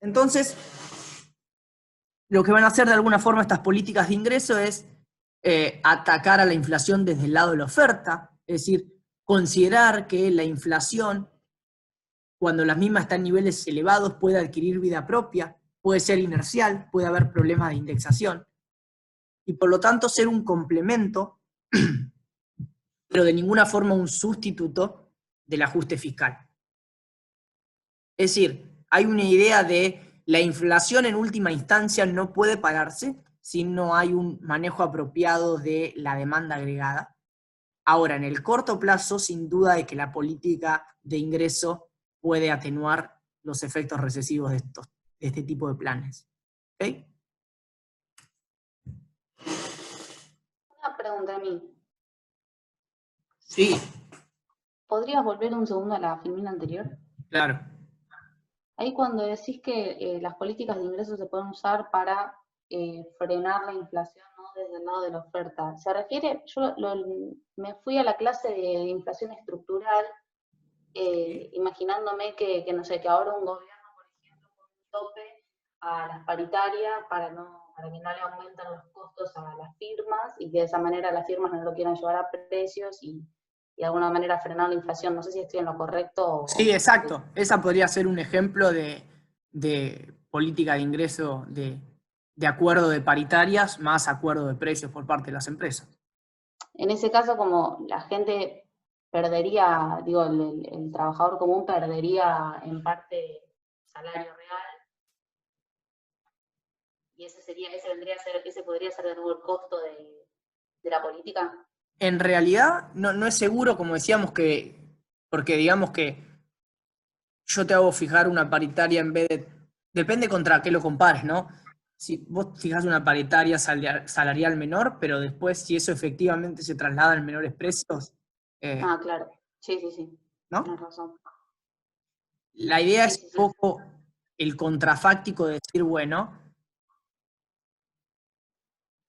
Entonces, lo que van a hacer de alguna forma estas políticas de ingreso es atacar a la inflación desde el lado de la oferta, es decir, considerar que la inflación, cuando la misma está en niveles elevados, puede adquirir vida propia, puede ser inercial, puede haber problemas de indexación, y por lo tanto ser un complemento, pero de ninguna forma un sustituto del ajuste fiscal. Es decir, hay una idea de la inflación en última instancia no puede pararse si no hay un manejo apropiado de la demanda agregada. Ahora, en el corto plazo, sin duda de que la política de ingreso puede atenuar los efectos recesivos de este tipo de planes. ¿Okay? Una pregunta a mí. Sí. ¿Podrías volver un segundo a la filmina anterior? Claro. Ahí cuando decís que las políticas de ingresos se pueden usar para frenar la inflación, ¿no? Desde el lado de la oferta. ¿Se refiere? Yo me fui a la clase de inflación estructural, imaginándome que, no sé, que ahora un gobierno, por ejemplo, pone un tope a las paritarias para que no le aumenten los costos a las firmas y que de esa manera las firmas no lo quieran llevar a precios y de alguna manera frenar la inflación. No sé si estoy en lo correcto. Sí, exacto. Esa podría ser un ejemplo de política de ingreso de acuerdo de paritarias más acuerdo de precios por parte de las empresas. En ese caso, como la gente perdería, digo, el trabajador común perdería en parte salario real, y ese podría ser de nuevo el costo de la política. En realidad, no es seguro, como decíamos, porque digamos que yo te hago fijar una paritaria en vez de... Depende contra qué lo compares, ¿no? Si vos fijas una paritaria salarial menor, pero después si eso efectivamente se traslada en menores precios... Claro. Sí. ¿No? Tienes razón. La idea es un poco el contrafáctico de decir, bueno,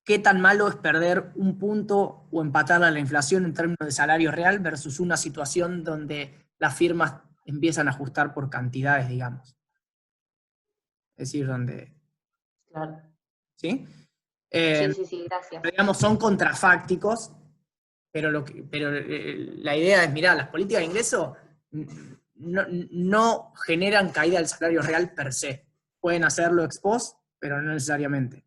¿qué tan malo es perder un punto o empatar a la inflación en términos de salario real versus una situación donde las firmas empiezan a ajustar por cantidades, digamos? Es decir, donde... Claro. ¿Sí? Sí, gracias. Digamos, son contrafácticos, pero la idea es, mirá, las políticas de ingreso no generan caída del salario real per se. Pueden hacerlo ex post, pero no necesariamente.